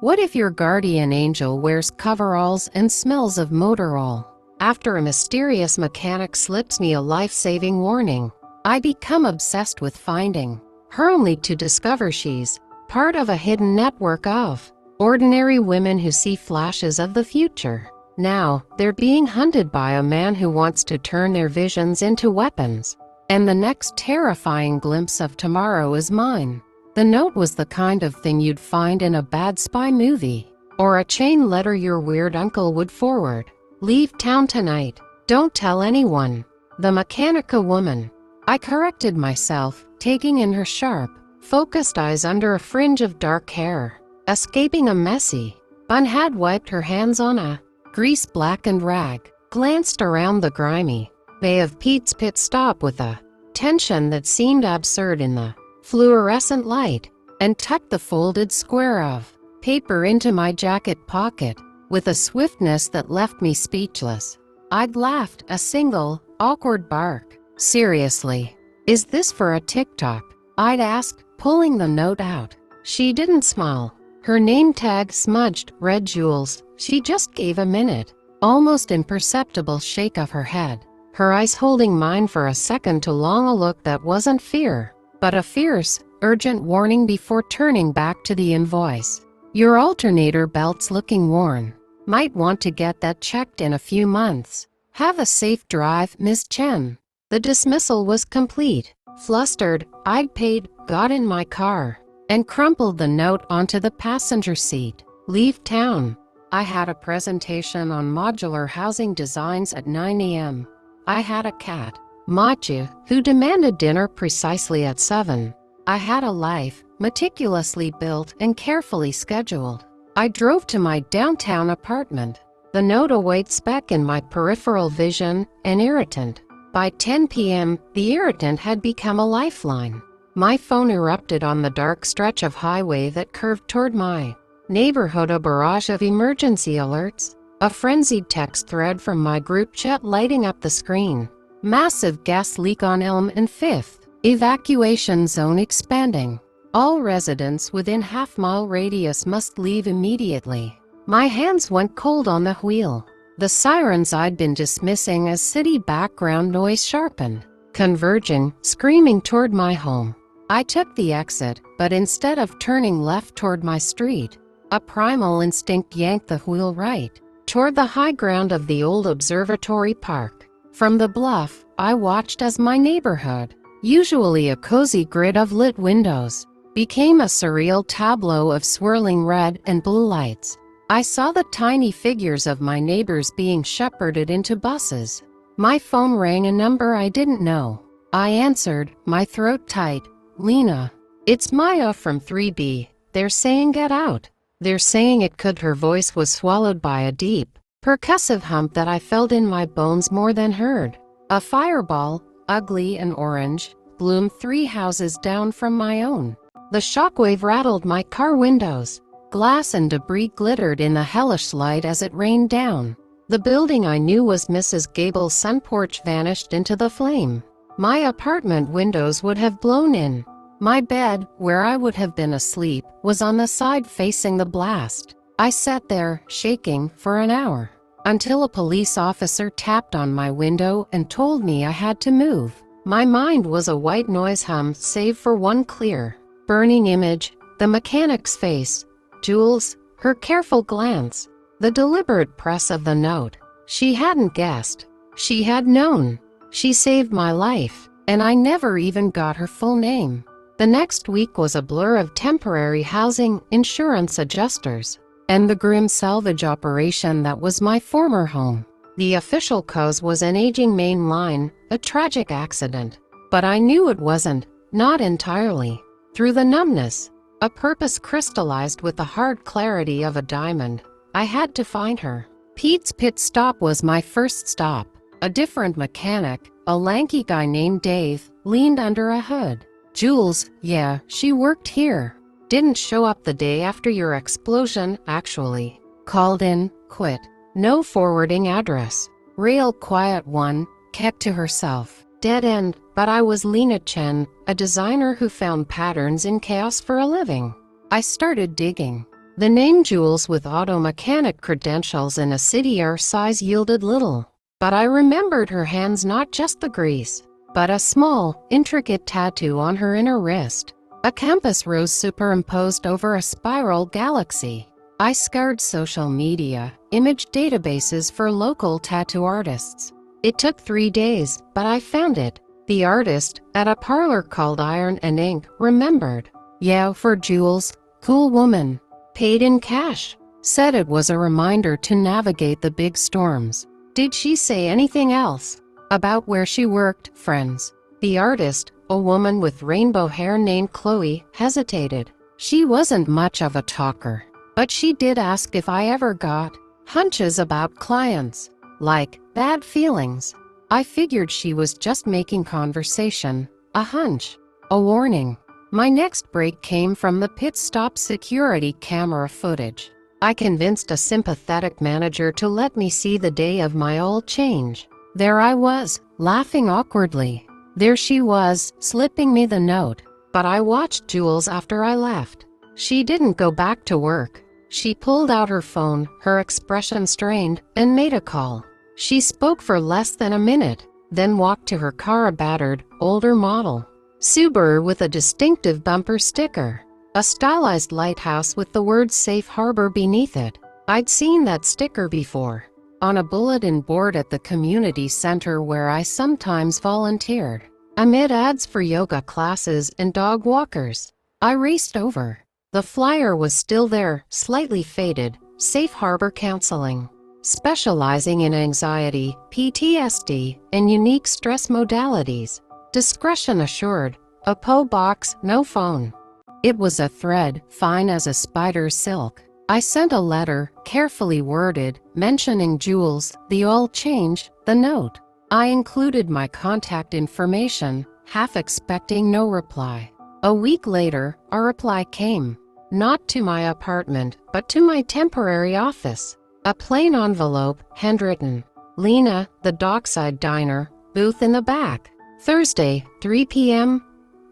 What if your guardian angel wears coveralls and smells of motor oil? After a mysterious mechanic slips me a life-saving warning, I become obsessed with finding her, only to discover she's part of a hidden network of ordinary women who see flashes of the future. Now, they're being hunted by a man who wants to turn their visions into weapons. And the next terrifying glimpse of tomorrow is mine. The note was the kind of thing you'd find in a bad spy movie, or a chain letter your weird uncle would forward. Leave town tonight. Don't tell anyone. The Mechanica woman. I corrected myself, taking in her sharp, focused eyes under a fringe of dark hair. Escaping a messy bun, had wiped her hands on a grease-blackened rag, glanced around the grimy bay of Pete's Pit Stop with a tension that seemed absurd in the fluorescent light, and tucked the folded square of paper into my jacket pocket with a swiftness that left me speechless. I'd laughed a single, awkward bark. Seriously, is this for a TikTok? I'd asked, pulling the note out. She didn't smile. Her name tag smudged, read Jules. She just gave a minute, almost imperceptible shake of her head, her eyes holding mine for a second too long, a look that wasn't fear, but a fierce, urgent warning before turning back to the invoice. Your alternator belt's looking worn. Might want to get that checked in a few months. Have a safe drive, Miss Chen. The dismissal was complete. Flustered, I'd paid, got in my car, and crumpled the note onto the passenger seat. Leave town. I had a presentation on modular housing designs at 9 a.m. I had a cat, Machu, who demanded dinner precisely at 7. I had a life, meticulously built and carefully scheduled. I drove to my downtown apartment. The note awaits speck in my peripheral vision, an irritant. By 10 p.m., the irritant had become a lifeline. My phone erupted on the dark stretch of highway that curved toward my neighborhood, a barrage of emergency alerts, a frenzied text thread from my group chat lighting up the screen. Massive gas leak on Elm and 5th. Evacuation zone expanding. All residents within half-mile radius must leave immediately. My hands went cold on the wheel. The sirens I'd been dismissing as city background noise sharpened, converging, screaming toward my home. I took the exit, but instead of turning left toward my street, a primal instinct yanked the wheel right, toward the high ground of the old observatory park. From the bluff, I watched as my neighborhood, usually a cozy grid of lit windows, became a surreal tableau of swirling red and blue lights. I saw the tiny figures of my neighbors being shepherded into buses. My phone rang, a number I didn't know. I answered, my throat tight. Lena. It's Maya from 3B. They're saying get out. They're saying it could. Her voice was swallowed by a deep, percussive hump that I felt in my bones more than heard. A fireball, ugly and orange, bloomed 3 houses down from my own. The shockwave rattled my car windows. Glass and debris glittered in the hellish light as it rained down. The building I knew was Mrs. Gable's sun porch vanished into the flame. My apartment windows would have blown in. My bed, where I would have been asleep, was on the side facing the blast. I sat there, shaking, for an hour, until a police officer tapped on my window and told me I had to move. My mind was a white noise hum, save for one clear, burning image, the mechanic's face, Jules, her careful glance, the deliberate press of the note. She hadn't guessed. She had known. She saved my life, and I never even got her full name. The next week was a blur of temporary housing, insurance adjusters, and the grim salvage operation that was my former home. The official cause was an aging main line, a tragic accident. But I knew it wasn't, not entirely. Through the numbness, a purpose crystallized with the hard clarity of a diamond. I had to find her. Pete's Pit Stop was my first stop. A different mechanic, a lanky guy named Dave, leaned under a hood. Jules, yeah, she worked here. Didn't show up the day after your explosion, actually. Called in, quit. No forwarding address. Real quiet one, kept to herself. Dead end, but I was Lena Chen, a designer who found patterns in chaos for a living. I started digging. The name Jules with auto mechanic credentials in a city our size yielded little. But I remembered her hands, not just the grease, but a small, intricate tattoo on her inner wrist. A compass rose superimposed over a spiral galaxy. I scoured social media, image databases for local tattoo artists. It took 3 days, but I found it. The artist, at a parlor called Iron and Ink, remembered. Yeah, for Jules, cool woman. Paid in cash. Said it was a reminder to navigate the big storms. Did she say anything else? About where she worked, friends? The artist, a woman with rainbow hair named Chloe, hesitated. She wasn't much of a talker, but she did ask if I ever got hunches about clients. Like, bad feelings. I figured she was just making conversation. A hunch. A warning. My next break came from the pit stop security camera footage. I convinced a sympathetic manager to let me see the day of my oil change. There I was, laughing awkwardly. There she was, slipping me the note. But I watched Jules after I left. She didn't go back to work. She pulled out her phone, her expression strained, and made a call. She spoke for less than a minute, then walked to her car, a battered, older model Subaru with a distinctive bumper sticker. A stylized lighthouse with the words Safe Harbor beneath it. I'd seen that sticker before, on a bulletin board at the community center where I sometimes volunteered, amid ads for yoga classes and dog walkers. I raced over. The flyer was still there, slightly faded. Safe Harbor Counseling, specializing in anxiety, PTSD, and unique stress modalities. Discretion assured. A PO box, no phone. It was a thread, fine as a spider's silk. I sent a letter, carefully worded, mentioning Jules, the oil change, the note. I included my contact information, half expecting no reply. A week later, a reply came. Not to my apartment, but to my temporary office. A plain envelope, handwritten. Lena, the Dockside Diner, booth in the back. Thursday, 3 p.m.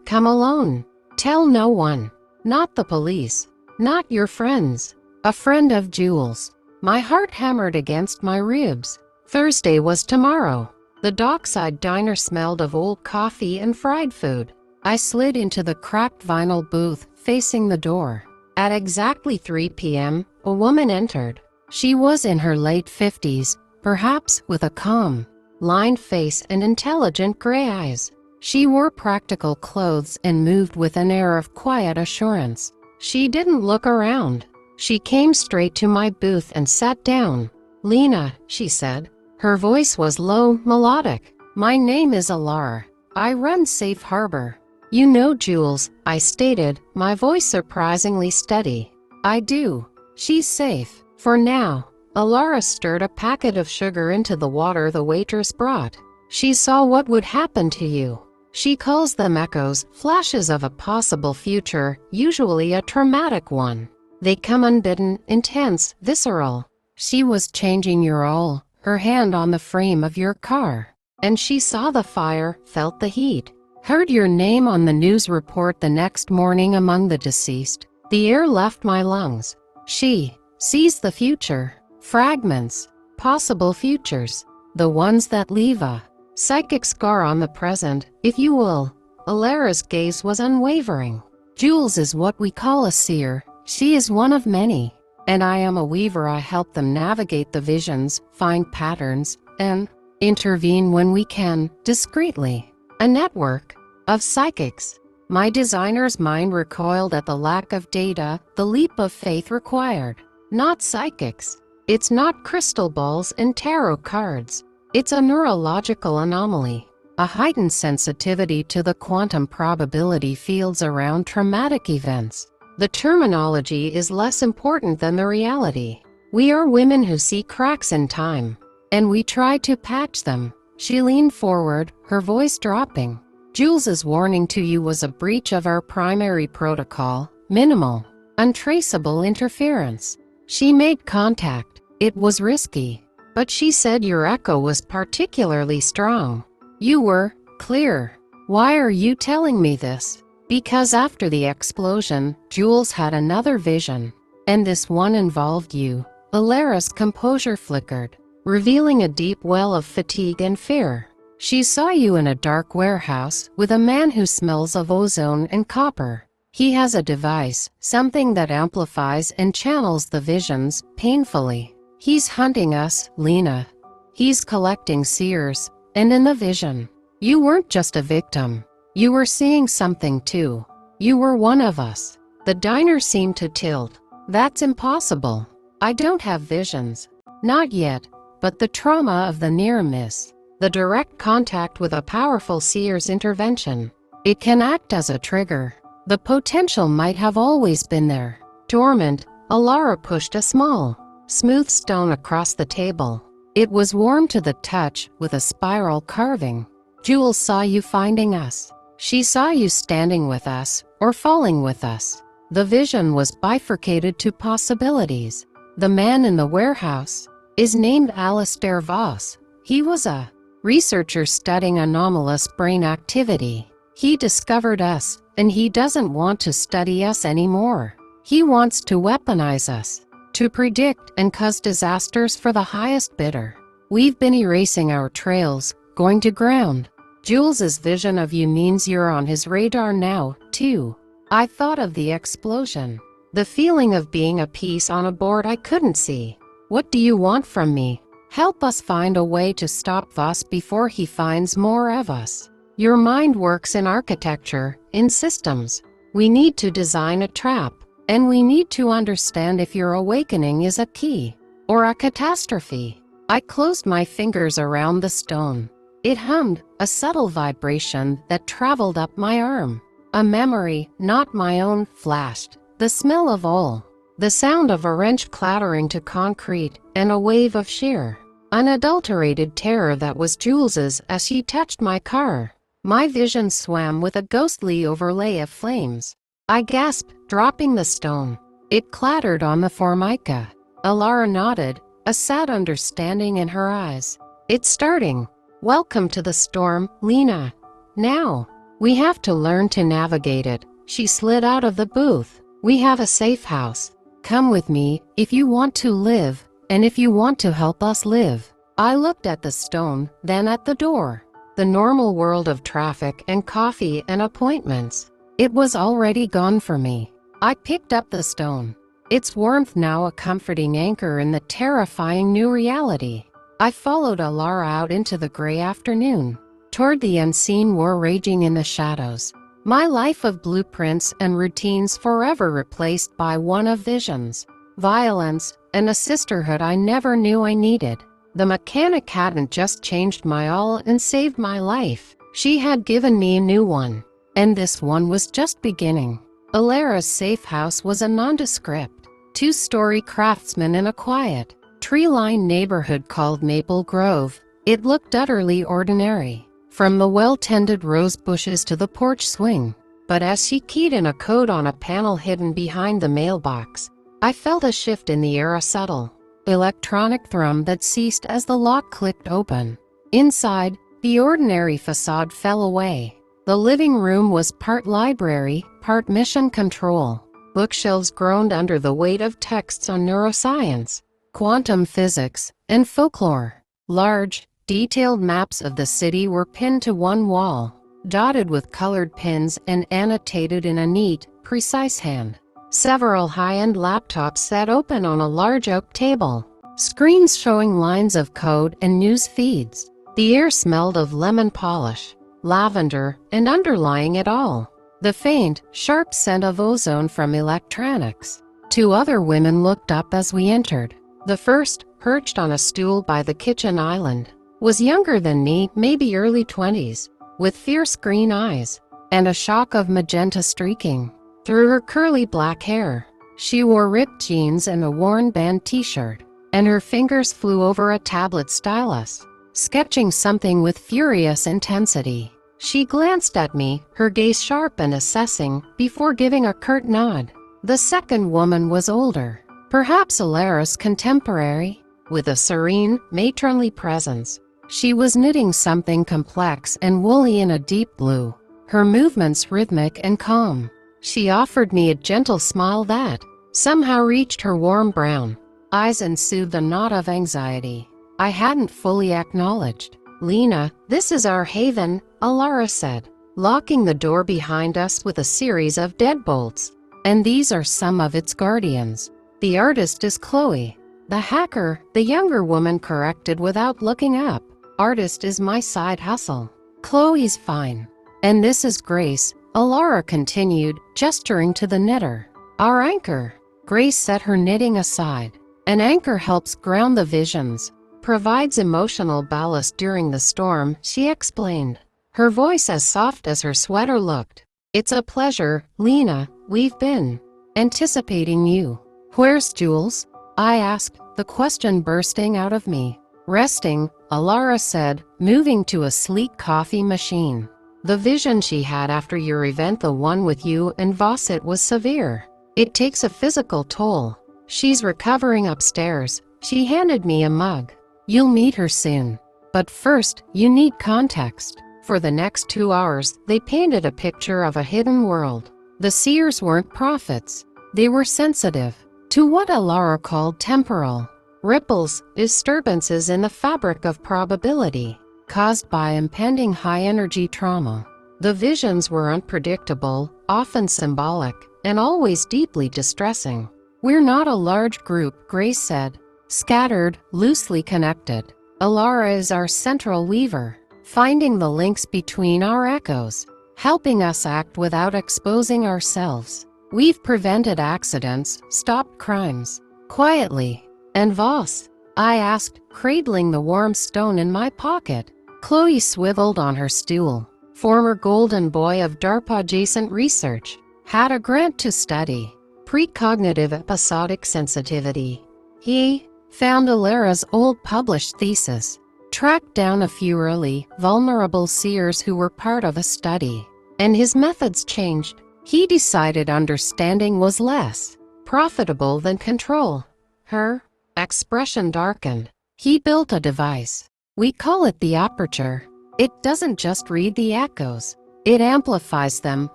Come alone. Tell no one. Not the police. Not your friends. A friend of Jules. My heart hammered against my ribs. Thursday was tomorrow. The Dockside Diner smelled of old coffee and fried food. I slid into the cracked vinyl booth, facing the door. At exactly 3 p.m., a woman entered. She was in her late 50s, perhaps with a calm, lined face and intelligent gray eyes. She wore practical clothes and moved with an air of quiet assurance. She didn't look around. She came straight to my booth and sat down. Lena, she said. Her voice was low, melodic. My name is Alara. I run Safe Harbor. You know Jules, I stated, my voice surprisingly steady. I do. She's safe. For now. Alara stirred a packet of sugar into the water the waitress brought. She saw what would happen to you. She calls them echoes, flashes of a possible future, usually a traumatic one. They come unbidden, intense, visceral. She was changing your all, her hand on the frame of your car. And she saw the fire, felt the heat. Heard your name on the news report the next morning among the deceased. The air left my lungs. She sees the future. Fragments. Possible futures. The ones that leave a psychic scar on the present, if you will. Alara's gaze was unwavering. Jules is what we call a seer. She is one of many. And I am a weaver. I help them navigate the visions, find patterns, and intervene when we can, discreetly. A network of psychics. My designer's mind recoiled at the lack of data, the leap of faith required. Not psychics. It's not crystal balls and tarot cards. It's a neurological anomaly, a heightened sensitivity to the quantum probability fields around traumatic events. The terminology is less important than the reality. We are women who see cracks in time, and we try to patch them. She leaned forward, her voice dropping. Jules's warning to you was a breach of our primary protocol, minimal, untraceable interference. She made contact. It was risky. But she said your echo was particularly strong. You were clear. Why are you telling me this? Because after the explosion, Jules had another vision. And this one involved you. Alara's composure flickered, revealing a deep well of fatigue and fear. She saw you in a dark warehouse with a man who smells of ozone and copper. He has a device, something that amplifies and channels the visions, painfully. He's hunting us, Lena. He's collecting seers, and in the vision, you weren't just a victim. You were seeing something too. You were one of us. The diner seemed to tilt. That's impossible. I don't have visions. Not yet, but the trauma of the near miss, the direct contact with a powerful seer's intervention, it can act as a trigger. The potential might have always been there. Dormant, Alara pushed a small, smooth stone across the table. It was warm to the touch with a spiral carving. Jules saw you finding us. She saw you standing with us, or falling with us. The vision was bifurcated to possibilities. The man in the warehouse is named Alistair Voss. He was a researcher studying anomalous brain activity. He discovered us, and he doesn't want to study us anymore. He wants to weaponize us, to predict and cause disasters for the highest bidder. We've been erasing our trails, going to ground. Jules's vision of you means you're on his radar now, too. I thought of the explosion, the feeling of being a piece on a board I couldn't see. What do you want from me? Help us find a way to stop Voss before he finds more of us. Your mind works in architecture, in systems. We need to design a trap, and we need to understand if your awakening is a key or a catastrophe. I closed my fingers around the stone. It hummed, a subtle vibration that traveled up my arm. A memory, not my own, flashed. The smell of oil, the sound of a wrench clattering to concrete, and a wave of sheer, unadulterated terror that was Jules's as she touched my car. My vision swam with a ghostly overlay of flames. I gasped, dropping the stone. It clattered on the formica. Alara nodded, a sad understanding in her eyes. It's starting. Welcome to the storm, Lena. Now, we have to learn to navigate it. She slid out of the booth. We have a safe house. Come with me, if you want to live, and if you want to help us live. I looked at the stone, then at the door. The normal world of traffic and coffee and appointments. It was already gone for me. I picked up the stone. Its warmth now a comforting anchor in the terrifying new reality. I followed Alara out into the gray afternoon, toward the unseen war raging in the shadows. My life of blueprints and routines forever replaced by one of visions, violence, and a sisterhood I never knew I needed. The mechanic hadn't just changed my all and saved my life. She had given me a new one. And this one was just beginning. Alara's safe house was a nondescript, two-story craftsman in a quiet, tree-lined neighborhood called Maple Grove. It looked utterly ordinary, from the well-tended rose bushes to the porch swing. But as she keyed in a code on a panel hidden behind the mailbox, I felt a shift in the air, a subtle, electronic thrum that ceased as the lock clicked open. Inside, the ordinary facade fell away. The living room was part library, part mission control. Bookshelves groaned under the weight of texts on neuroscience, quantum physics, and folklore. Large, detailed maps of the city were pinned to one wall, dotted with colored pins and annotated in a neat, precise hand. Several high-end laptops sat open on a large oak table, screens showing lines of code and news feeds. The air smelled of lemon polish, lavender, and underlying it all, the faint, sharp scent of ozone from electronics. Two other women looked up as we entered. The first, perched on a stool by the kitchen island, was younger than me, maybe early 20s, with fierce green eyes, and a shock of magenta streaking through her curly black hair. She wore ripped jeans and a worn band t-shirt, and her fingers flew over a tablet stylus, sketching something with furious intensity. She glanced at me, her gaze sharp and assessing, before giving a curt nod. The second woman was older, perhaps Alara's contemporary, with a serene, matronly presence. She was knitting something complex and woolly in a deep blue, her movements rhythmic and calm. She offered me a gentle smile that, somehow reached her warm brown eyes and soothed a knot of anxiety I hadn't fully acknowledged. "Lena, this is our haven," Alara said, locking the door behind us with a series of deadbolts. "And these are some of its guardians. The artist is Chloe." "The hacker," the younger woman corrected without looking up. "Artist is my side hustle. Chloe's fine. And this is Grace," Alara continued, gesturing to the knitter. "Our anchor." Grace set her knitting aside. "An anchor helps ground the visions, provides emotional ballast during the storm," she explained, her voice as soft as her sweater looked. "It's a pleasure, Lena. We've been anticipating you." "Where's Jules?" I asked, the question bursting out of me. "Resting," Alara said, moving to a sleek coffee machine. "The vision she had after your event, the one with you and Vossett, was severe. It takes a physical toll. She's recovering upstairs." She handed me a mug. "You'll meet her soon. But first, you need context." For the next 2 hours, they painted a picture of a hidden world. The seers weren't prophets. They were sensitive to what Alara called temporal ripples, disturbances in the fabric of probability, caused by impending high-energy trauma. The visions were unpredictable, often symbolic, and always deeply distressing. "We're not a large group," Grace said. "Scattered, loosely connected. Alara is our central weaver, finding the links between our echoes, helping us act without exposing ourselves. We've prevented accidents, stopped crimes." "Quietly." "And Voss?" I asked, cradling the warm stone in my pocket. Chloe swiveled on her stool. "Former golden boy of DARPA-adjacent research. Had a grant to study precognitive episodic sensitivity. He found Alara's old published thesis, tracked down a few early, vulnerable seers who were part of a study. And his methods changed. He decided understanding was less profitable than control." Her expression darkened. "He built a device. We call it the aperture. It doesn't just read the echoes. It amplifies them,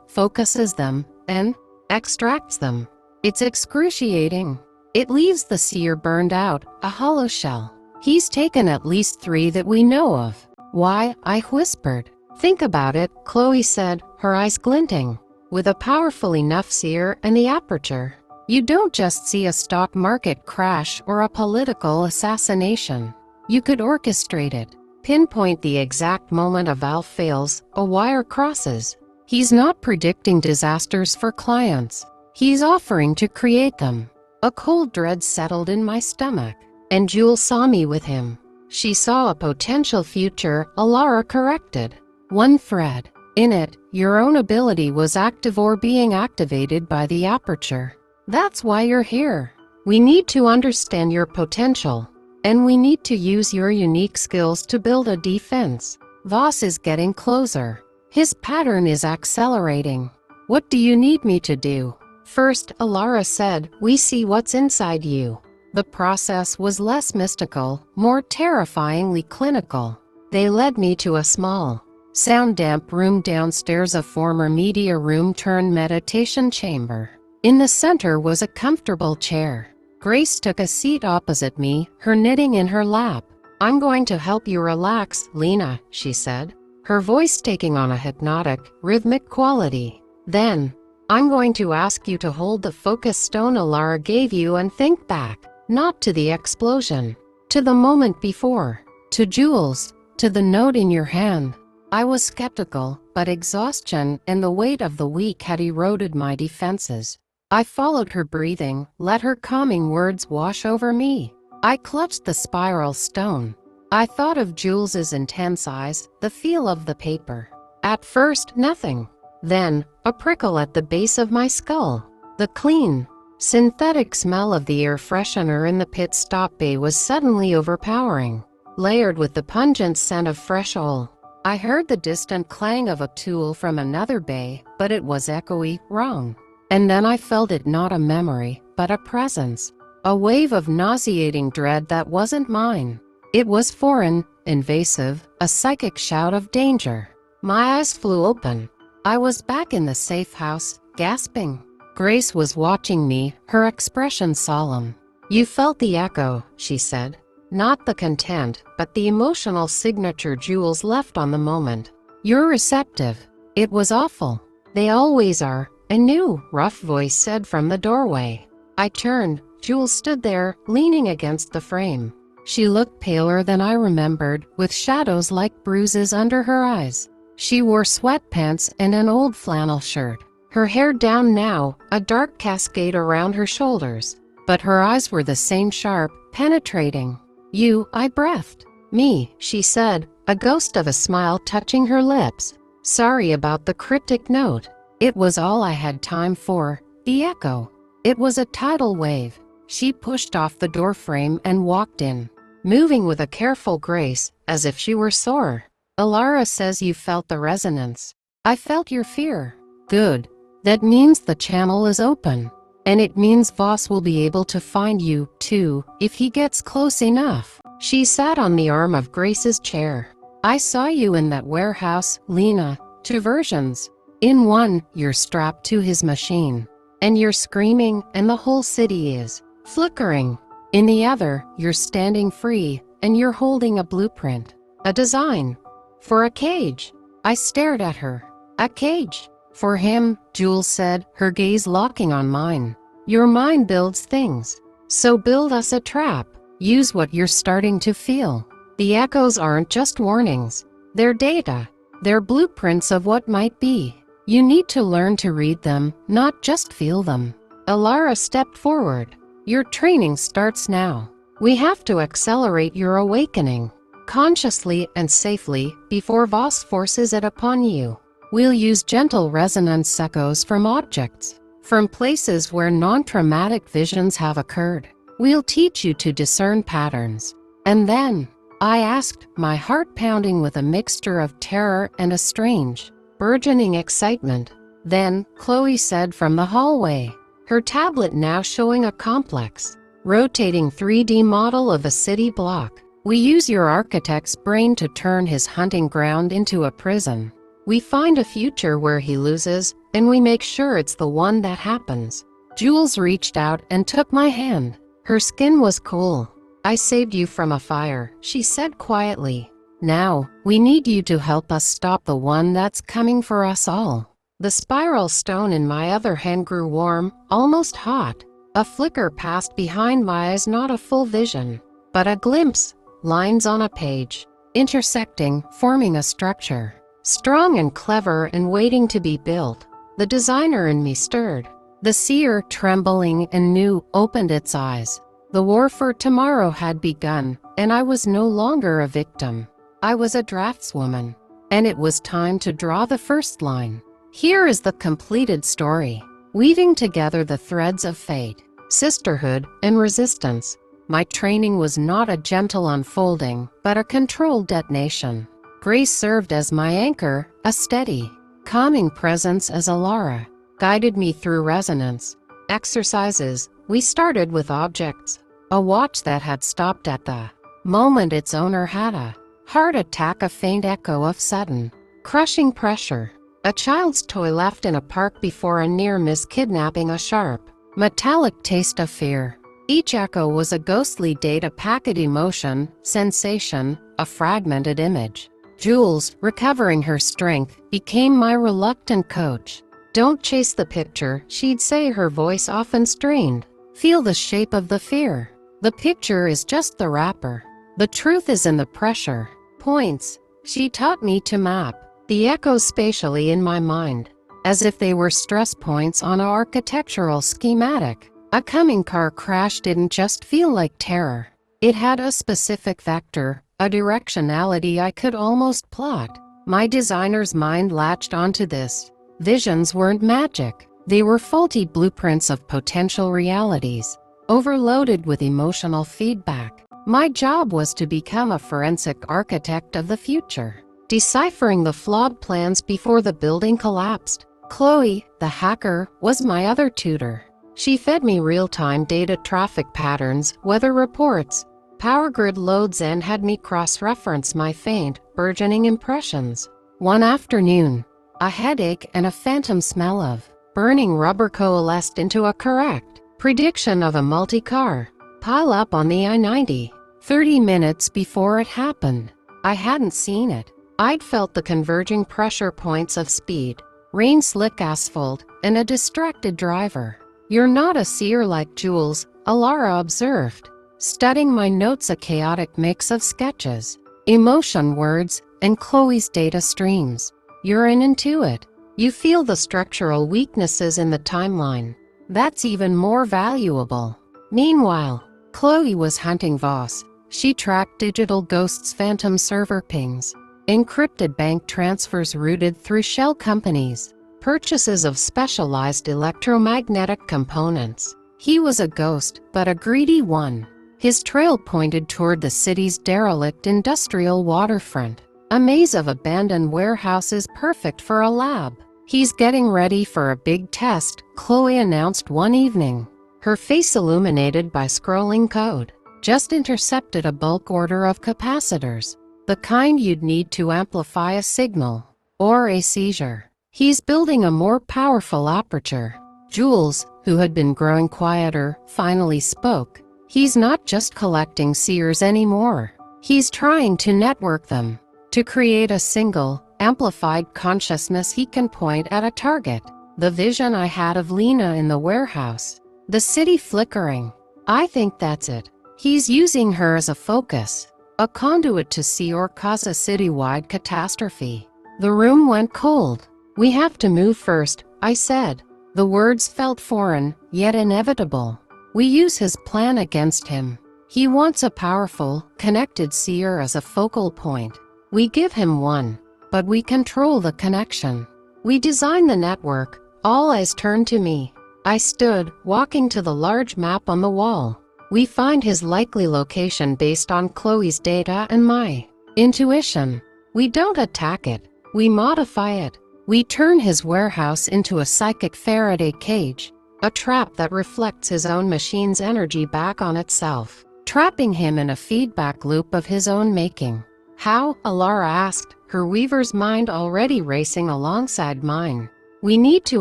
focuses them, and extracts them. It's excruciating. It leaves the seer burned out, a hollow shell. He's taken at least 3 that we know of." "Why?" I whispered. "Think about it," Chloe said, her eyes glinting. "With a powerful enough seer and the aperture, you don't just see a stock market crash or a political assassination. You could orchestrate it, pinpoint the exact moment a valve fails, a wire crosses. He's not predicting disasters for clients. He's offering to create them." A cold dread settled in my stomach. "And Jules saw me with him." "She saw a potential future," Alara corrected. "One thread. In it, your own ability was active or being activated by the aperture. That's why you're here. We need to understand your potential. And we need to use your unique skills to build a defense." "Voss is getting closer. His pattern is accelerating." "What do you need me to do?" "First," Alara said, "we see what's inside you." The process was less mystical, more terrifyingly clinical. They led me to a small, sound-damp room downstairs, a former media room turned meditation chamber. In the center was a comfortable chair. Grace took a seat opposite me, her knitting in her lap. "I'm going to help you relax, Lena," she said, her voice taking on a hypnotic, rhythmic quality. "Then, I'm going to ask you to hold the focus stone Alara gave you and think back, not to the explosion, to the moment before, to Jules, to the note in your hand." I was skeptical, but exhaustion and the weight of the week had eroded my defenses. I followed her breathing, let her calming words wash over me. I clutched the spiral stone. I thought of Jules's intense eyes, the feel of the paper. At first, nothing. Then, a prickle at the base of my skull. The clean, synthetic smell of the air freshener in the pit stop bay was suddenly overpowering, layered with the pungent scent of fresh oil. I heard the distant clang of a tool from another bay, but it was echoey, wrong. And then I felt it, not a memory, but a presence. A wave of nauseating dread that wasn't mine. It was foreign, invasive, a psychic shout of danger. My eyes flew open. I was back in the safe house, gasping. Grace was watching me, her expression solemn. "You felt the echo," she said. "Not the content, but the emotional signature Jules left on the moment. You're receptive." "It was awful." "They always are," a new, rough voice said from the doorway. I turned. Jules stood there, leaning against the frame. She looked paler than I remembered, with shadows like bruises under her eyes. She wore sweatpants and an old flannel shirt. Her hair down now, a dark cascade around her shoulders. But her eyes were the same sharp, penetrating. "You," I breathed. "Me," she said, a ghost of a smile touching her lips. "Sorry about the cryptic note." It was all I had time for. The echo. It was a tidal wave. She pushed off the doorframe and walked in, moving with a careful grace, as if she were sore. "Alara says you felt the resonance." "I felt your fear." "Good. That means the channel is open. And it means Voss will be able to find you, too, if he gets close enough." She sat on the arm of Grace's chair. "I saw you in that warehouse, Lena. 2 versions. In one, you're strapped to his machine. And you're screaming, and the whole city is flickering. In the other, you're standing free, and you're holding a blueprint. A design. For a cage." I stared at her. "A cage?" "For him," Jules said, her gaze locking on mine. "Your mind builds things. So build us a trap. Use what you're starting to feel. The echoes aren't just warnings. They're data. They're blueprints of what might be. You need to learn to read them, not just feel them." Alara stepped forward. "Your training starts now. We have to accelerate your awakening, consciously and safely, before Voss forces it upon you. We'll use gentle resonance echoes from objects, from places where non-traumatic visions have occurred. We'll teach you to discern patterns." "And then?" I asked, my heart pounding with a mixture of terror and a strange, burgeoning excitement. "Then," Chloe said from the hallway, her tablet now showing a complex, rotating 3D model of a city block. "We use your architect's brain to turn his hunting ground into a prison. We find a future where he loses, and we make sure it's the one that happens." Jules reached out and took my hand. Her skin was cool. "I saved you from a fire," she said quietly. "Now, we need you to help us stop the one that's coming for us all." The spiral stone in my other hand grew warm, almost hot. A flicker passed behind my eyes, not a full vision, but a glimpse. Lines on a page, intersecting, forming a structure. Strong and clever and waiting to be built. The designer in me stirred. The seer, trembling and new, opened its eyes. The war for tomorrow had begun, and I was no longer a victim. I was a draftswoman. And it was time to draw the first line. Here is the completed story, weaving together the threads of fate, sisterhood, and resistance. My training was not a gentle unfolding, but a controlled detonation. Grace served as my anchor, a steady, calming presence as Alara guided me through resonance exercises. We started with objects. A watch that had stopped at the moment its owner had a heart attack, a faint echo of sudden, crushing pressure. A child's toy left in a park before a near-miss kidnapping, a sharp, metallic taste of fear. Each echo was a ghostly data packet, emotion, sensation, a fragmented image. Jules, recovering her strength, became my reluctant coach. "Don't chase the picture," she'd say, her voice often strained. "Feel the shape of the fear. The picture is just the wrapper. The truth is in the pressure points." She taught me to map the echoes spatially in my mind, as if they were stress points on an architectural schematic. A coming car crash didn't just feel like terror. It had a specific vector, a directionality I could almost plot. My designer's mind latched onto this. Visions weren't magic. They were faulty blueprints of potential realities, overloaded with emotional feedback. My job was to become a forensic architect of the future, deciphering the flawed plans before the building collapsed. Chloe, the hacker, was my other tutor. She fed me real-time data, traffic patterns, weather reports, power grid loads, and had me cross-reference my faint, burgeoning impressions. One afternoon, a headache and a phantom smell of burning rubber coalesced into a correct prediction of a multi-car pile-up on the I-90. 30 minutes before it happened, I hadn't seen it. I'd felt the converging pressure points of speed, rain-slick asphalt, and a distracted driver. "You're not a seer like Jules," Alara observed, studying my notes, a chaotic mix of sketches, emotion words, and Chloe's data streams. "You're an intuit. You feel the structural weaknesses in the timeline. That's even more valuable." Meanwhile, Chloe was hunting Voss. She tracked digital ghosts, phantom server pings, encrypted bank transfers routed through shell companies, purchases of specialized electromagnetic components. He was a ghost, but a greedy one. His trail pointed toward the city's derelict industrial waterfront, a maze of abandoned warehouses perfect for a lab. "He's getting ready for a big test," Chloe announced one evening, her face illuminated by scrolling code. "Just intercepted a bulk order of capacitors, the kind you'd need to amplify a signal or a seizure. He's building a more powerful aperture." Jules, who had been growing quieter, finally spoke. "He's not just collecting seers anymore. He's trying to network them, to create a single, amplified consciousness he can point at a target." The vision I had of Lena in the warehouse, the city flickering. "I think that's it. He's using her as a focus, a conduit to see or cause a citywide catastrophe." The room went cold. "We have to move first," I said. The words felt foreign, yet inevitable. "We use his plan against him. He wants a powerful, connected seer as a focal point. We give him one, but we control the connection. We design the network." All eyes turned to me. I stood, walking to the large map on the wall. "We find his likely location based on Chloe's data and my intuition. We don't attack it. We modify it. We turn his warehouse into a psychic Faraday cage, a trap that reflects his own machine's energy back on itself, trapping him in a feedback loop of his own making." "How?" Alara asked, her weaver's mind already racing alongside mine. "We need to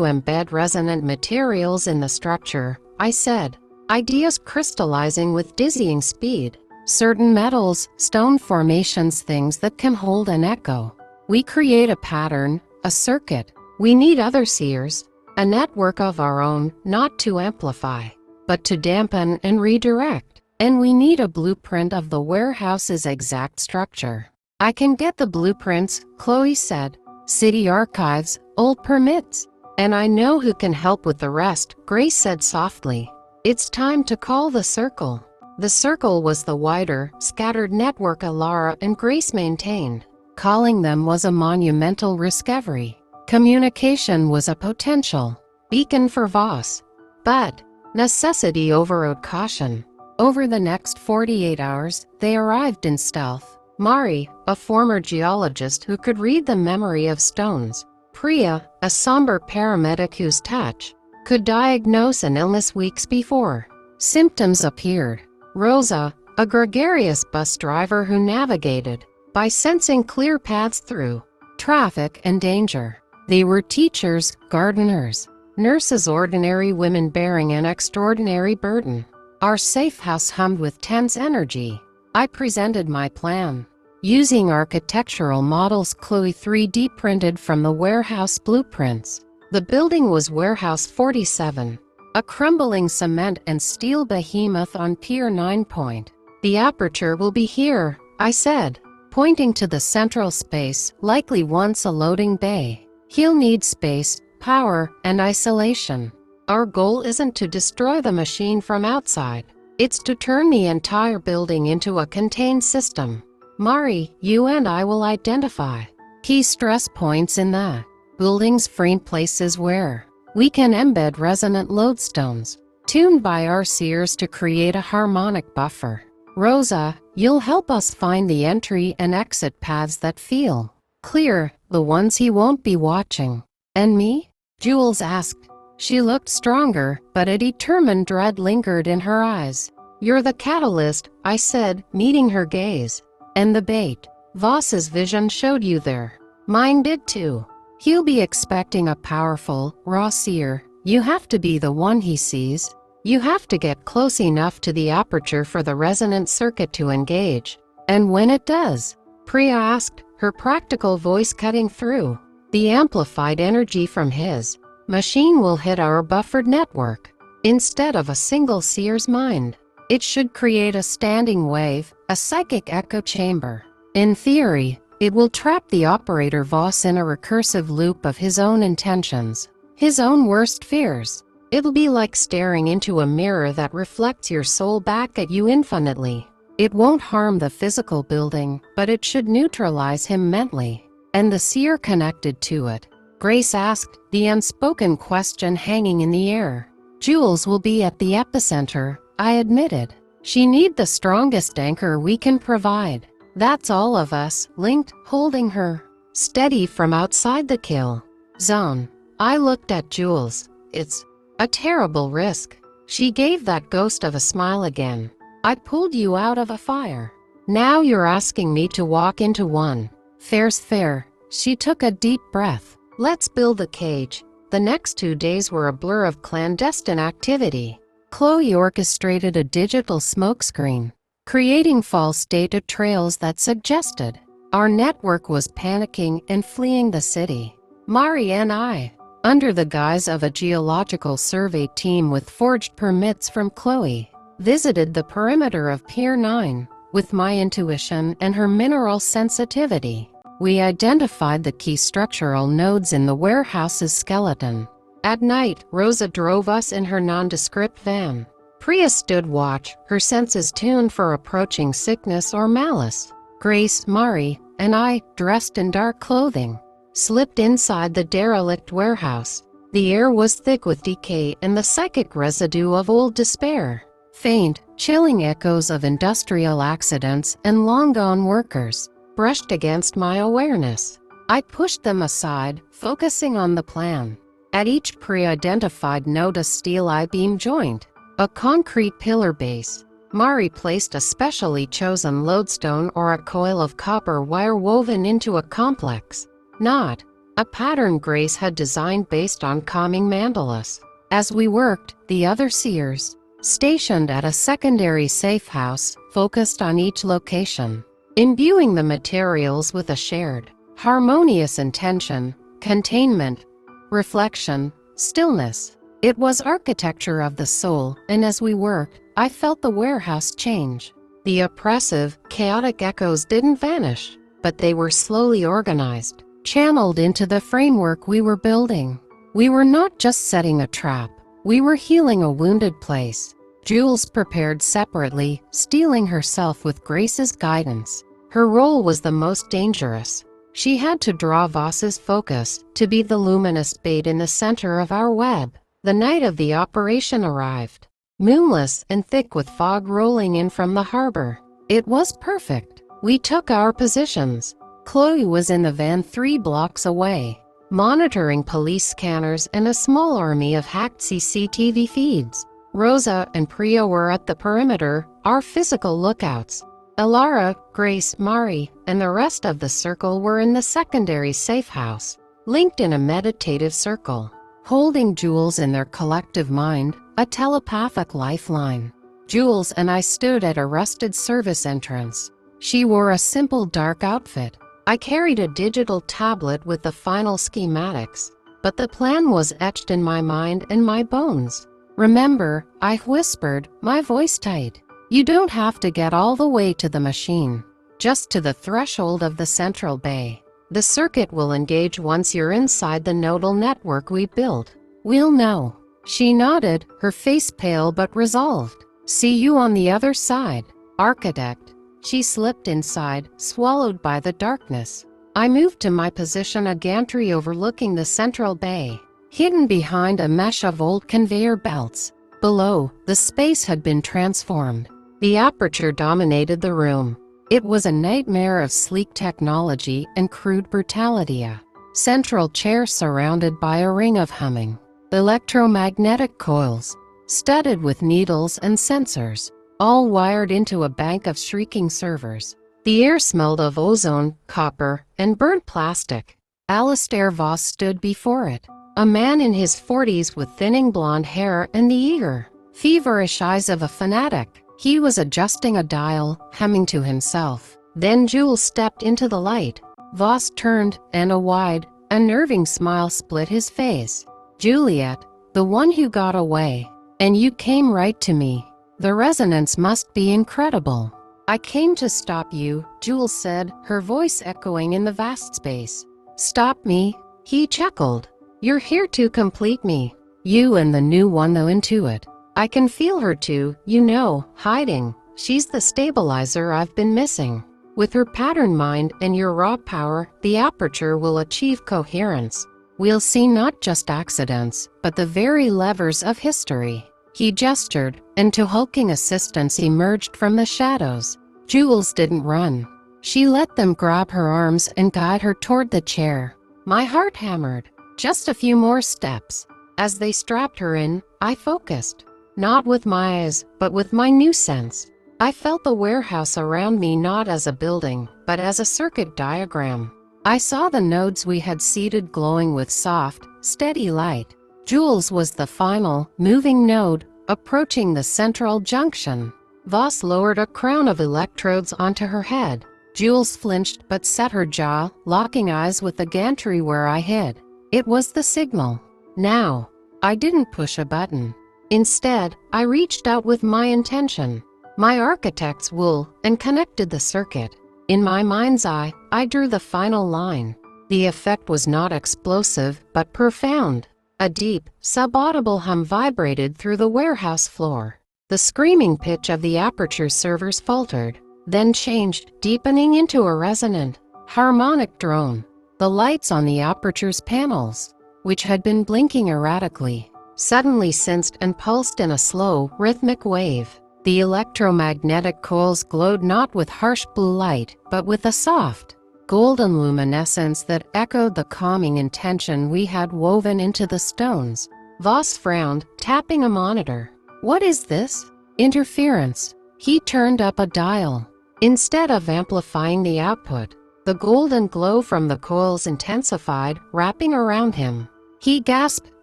embed resonant materials in the structure," I said, ideas crystallizing with dizzying speed. "Certain metals, stone formations, things that can hold an echo. We create a pattern, a circuit. We need other seers, a network of our own, not to amplify, but to dampen and redirect. And we need a blueprint of the warehouse's exact structure." "I can get the blueprints," Chloe said. "City archives, old permits. And I know who can help with the rest," Grace said softly. "It's time to call the circle." The circle was the wider, scattered network Alara and Grace maintained. Calling them was a monumental discovery. Communication was a potential beacon for Voss. But necessity overrode caution. Over the next 48 hours, they arrived in stealth. Mari, a former geologist who could read the memory of stones. Priya, a somber paramedic whose touch could diagnose an illness weeks before symptoms appeared. Rosa, a gregarious bus driver who navigated by sensing clear paths through traffic and danger. They were teachers, gardeners, nurses, ordinary women bearing an extraordinary burden. Our safe house hummed with tense energy. I presented my plan. Using architectural models Chloe 3D printed from the warehouse blueprints. The building was Warehouse 47, a crumbling cement and steel behemoth on Pier 9 Point. "The aperture will be here," I said, pointing to the central space, likely once a loading bay. "He'll need space, power, and isolation. Our goal isn't to destroy the machine from outside. It's to turn the entire building into a contained system. Mari, you and I will identify key stress points in the building's frame, places where we can embed resonant lodestones, tuned by our seers to create a harmonic buffer. Rosa, you'll help us find the entry and exit paths that feel clear, the ones he won't be watching." "And me?" Jules asked. She looked stronger, but a determined dread lingered in her eyes. "You're the catalyst," I said, meeting her gaze. "And the bait. Voss's vision showed you there. Mine did too. He'll be expecting a powerful, raw seer, You have to be the one he sees. You have to get close enough to the aperture for the resonant circuit to engage. And when it does, Priya asked, her practical voice cutting through, the amplified energy from his machine will hit our buffered network. Instead of a single seer's mind, it should create a standing wave, a psychic echo chamber. In theory, it will trap the operator Voss in a recursive loop of his own intentions, his own worst fears. It'll be like staring into a mirror that reflects your soul back at you infinitely. It won't harm the physical building, but it should neutralize him mentally. And the seer connected to it. Grace asked, the unspoken question hanging in the air. Jules will be at the epicenter, I admitted. She needs the strongest anchor we can provide. That's all of us, linked, holding her steady from outside the kill zone. I looked at Jules. It's a terrible risk. She gave that ghost of a smile again. I pulled you out of a fire. Now you're asking me to walk into one. Fair's fair. She took a deep breath. Let's build a cage. The next 2 days were a blur of clandestine activity. Chloe orchestrated a digital smokescreen, creating false data trails that suggested our network was panicking and fleeing the city. Mari and I, under the guise of a geological survey team with forged permits from Chloe, visited the perimeter of Pier 9. With my intuition and her mineral sensitivity, we identified the key structural nodes in the warehouse's skeleton. At night, Rosa drove us in her nondescript van. Priya stood watch, her senses tuned for approaching sickness or malice. Grace, Mari, and I, dressed in dark clothing, slipped inside the derelict warehouse. The air was thick with decay and the psychic residue of old despair. Faint, chilling echoes of industrial accidents and long-gone workers brushed against my awareness. I pushed them aside, focusing on the plan. At each pre-identified node a steel I-beam joint, a concrete pillar base. Mari placed a specially chosen lodestone or a coil of copper wire woven into a complex knot, a pattern Grace had designed based on calming mandalas. As we worked, the other seers, stationed at a secondary safe house, focused on each location, imbuing the materials with a shared, harmonious intention, containment, reflection, stillness. It was architecture of the soul, and as we worked, I felt the warehouse change. The oppressive, chaotic echoes didn't vanish, but they were slowly organized, channeled into the framework we were building. We were not just setting a trap, we were healing a wounded place. Jules prepared separately, steeling herself with Grace's guidance. Her role was the most dangerous. She had to draw Voss's focus, to be the luminous bait in the center of our web. The night of the operation arrived, moonless and thick with fog rolling in from the harbor. It was perfect. We took our positions. Chloe was in the van 3 blocks away, monitoring police scanners and a small army of hacked CCTV feeds. Rosa and Priya were at the perimeter, our physical lookouts. Elara, Grace, Mari, and the rest of the circle were in the secondary safe house, linked in a meditative circle, holding Jules in their collective mind, a telepathic lifeline. Jules and I stood at a rusted service entrance. She wore a simple dark outfit. I carried a digital tablet with the final schematics, but the plan was etched in my mind and my bones. Remember, I whispered, my voice tight. You don't have to get all the way to the machine, just to the threshold of the central bay. The circuit will engage once you're inside the nodal network we built. We'll know. She nodded, her face pale but resolved. See you on the other side, architect. She slipped inside, swallowed by the darkness. I moved to my position, a gantry overlooking the central bay, hidden behind a mesh of old conveyor belts. Below, the space had been transformed. The aperture dominated the room. It was a nightmare of sleek technology and crude brutality. A central chair surrounded by a ring of humming electromagnetic coils, studded with needles and sensors, all wired into a bank of shrieking servers. The air smelled of ozone, copper, and burnt plastic. Alistair Voss stood before it, A man in his 40s with thinning blonde hair and the eager, feverish eyes of a fanatic. He was adjusting a dial, humming to himself. Then Jules stepped into the light. Voss turned, and a wide, unnerving smile split his face. "Juliet, the one who got away. And you came right to me. The resonance must be incredible." "I came to stop you," Jules said, her voice echoing in the vast space. "Stop me?" He chuckled. "You're here to complete me. You and the new one though into it. I can feel her too, you know, hiding. She's the stabilizer I've been missing. With her pattern mind and your raw power, the aperture will achieve coherence. We'll see not just accidents, but the very levers of history." He gestured, and two hulking assistants emerged from the shadows. Jules didn't run. She let them grab her arms and guide her toward the chair. My heart hammered. Just a few more steps. As they strapped her in, I focused. Not with my eyes, but with my new sense. I felt the warehouse around me not as a building, but as a circuit diagram. I saw the nodes we had seeded glowing with soft, steady light. Jules was the final, moving node, approaching the central junction. Voss lowered a crown of electrodes onto her head. Jules flinched but set her jaw, locking eyes with the gantry where I hid. It was the signal. Now. I didn't push a button. Instead, I reached out with my intention, my architect's wool, and connected the circuit. In my mind's eye, I drew the final line. The effect was not explosive, but profound. A deep, subaudible hum vibrated through the warehouse floor. The screaming pitch of the aperture servers faltered, then changed, deepening into a resonant, harmonic drone. The lights on the aperture's panels, which had been blinking erratically, suddenly sensed and pulsed in a slow, rhythmic wave. The electromagnetic coils glowed not with harsh blue light, but with a soft, golden luminescence that echoed the calming intention we had woven into the stones. Voss frowned, tapping a monitor. "What is this?" "Interference." He turned up a dial. Instead of amplifying the output, the golden glow from the coils intensified, wrapping around him. He gasped,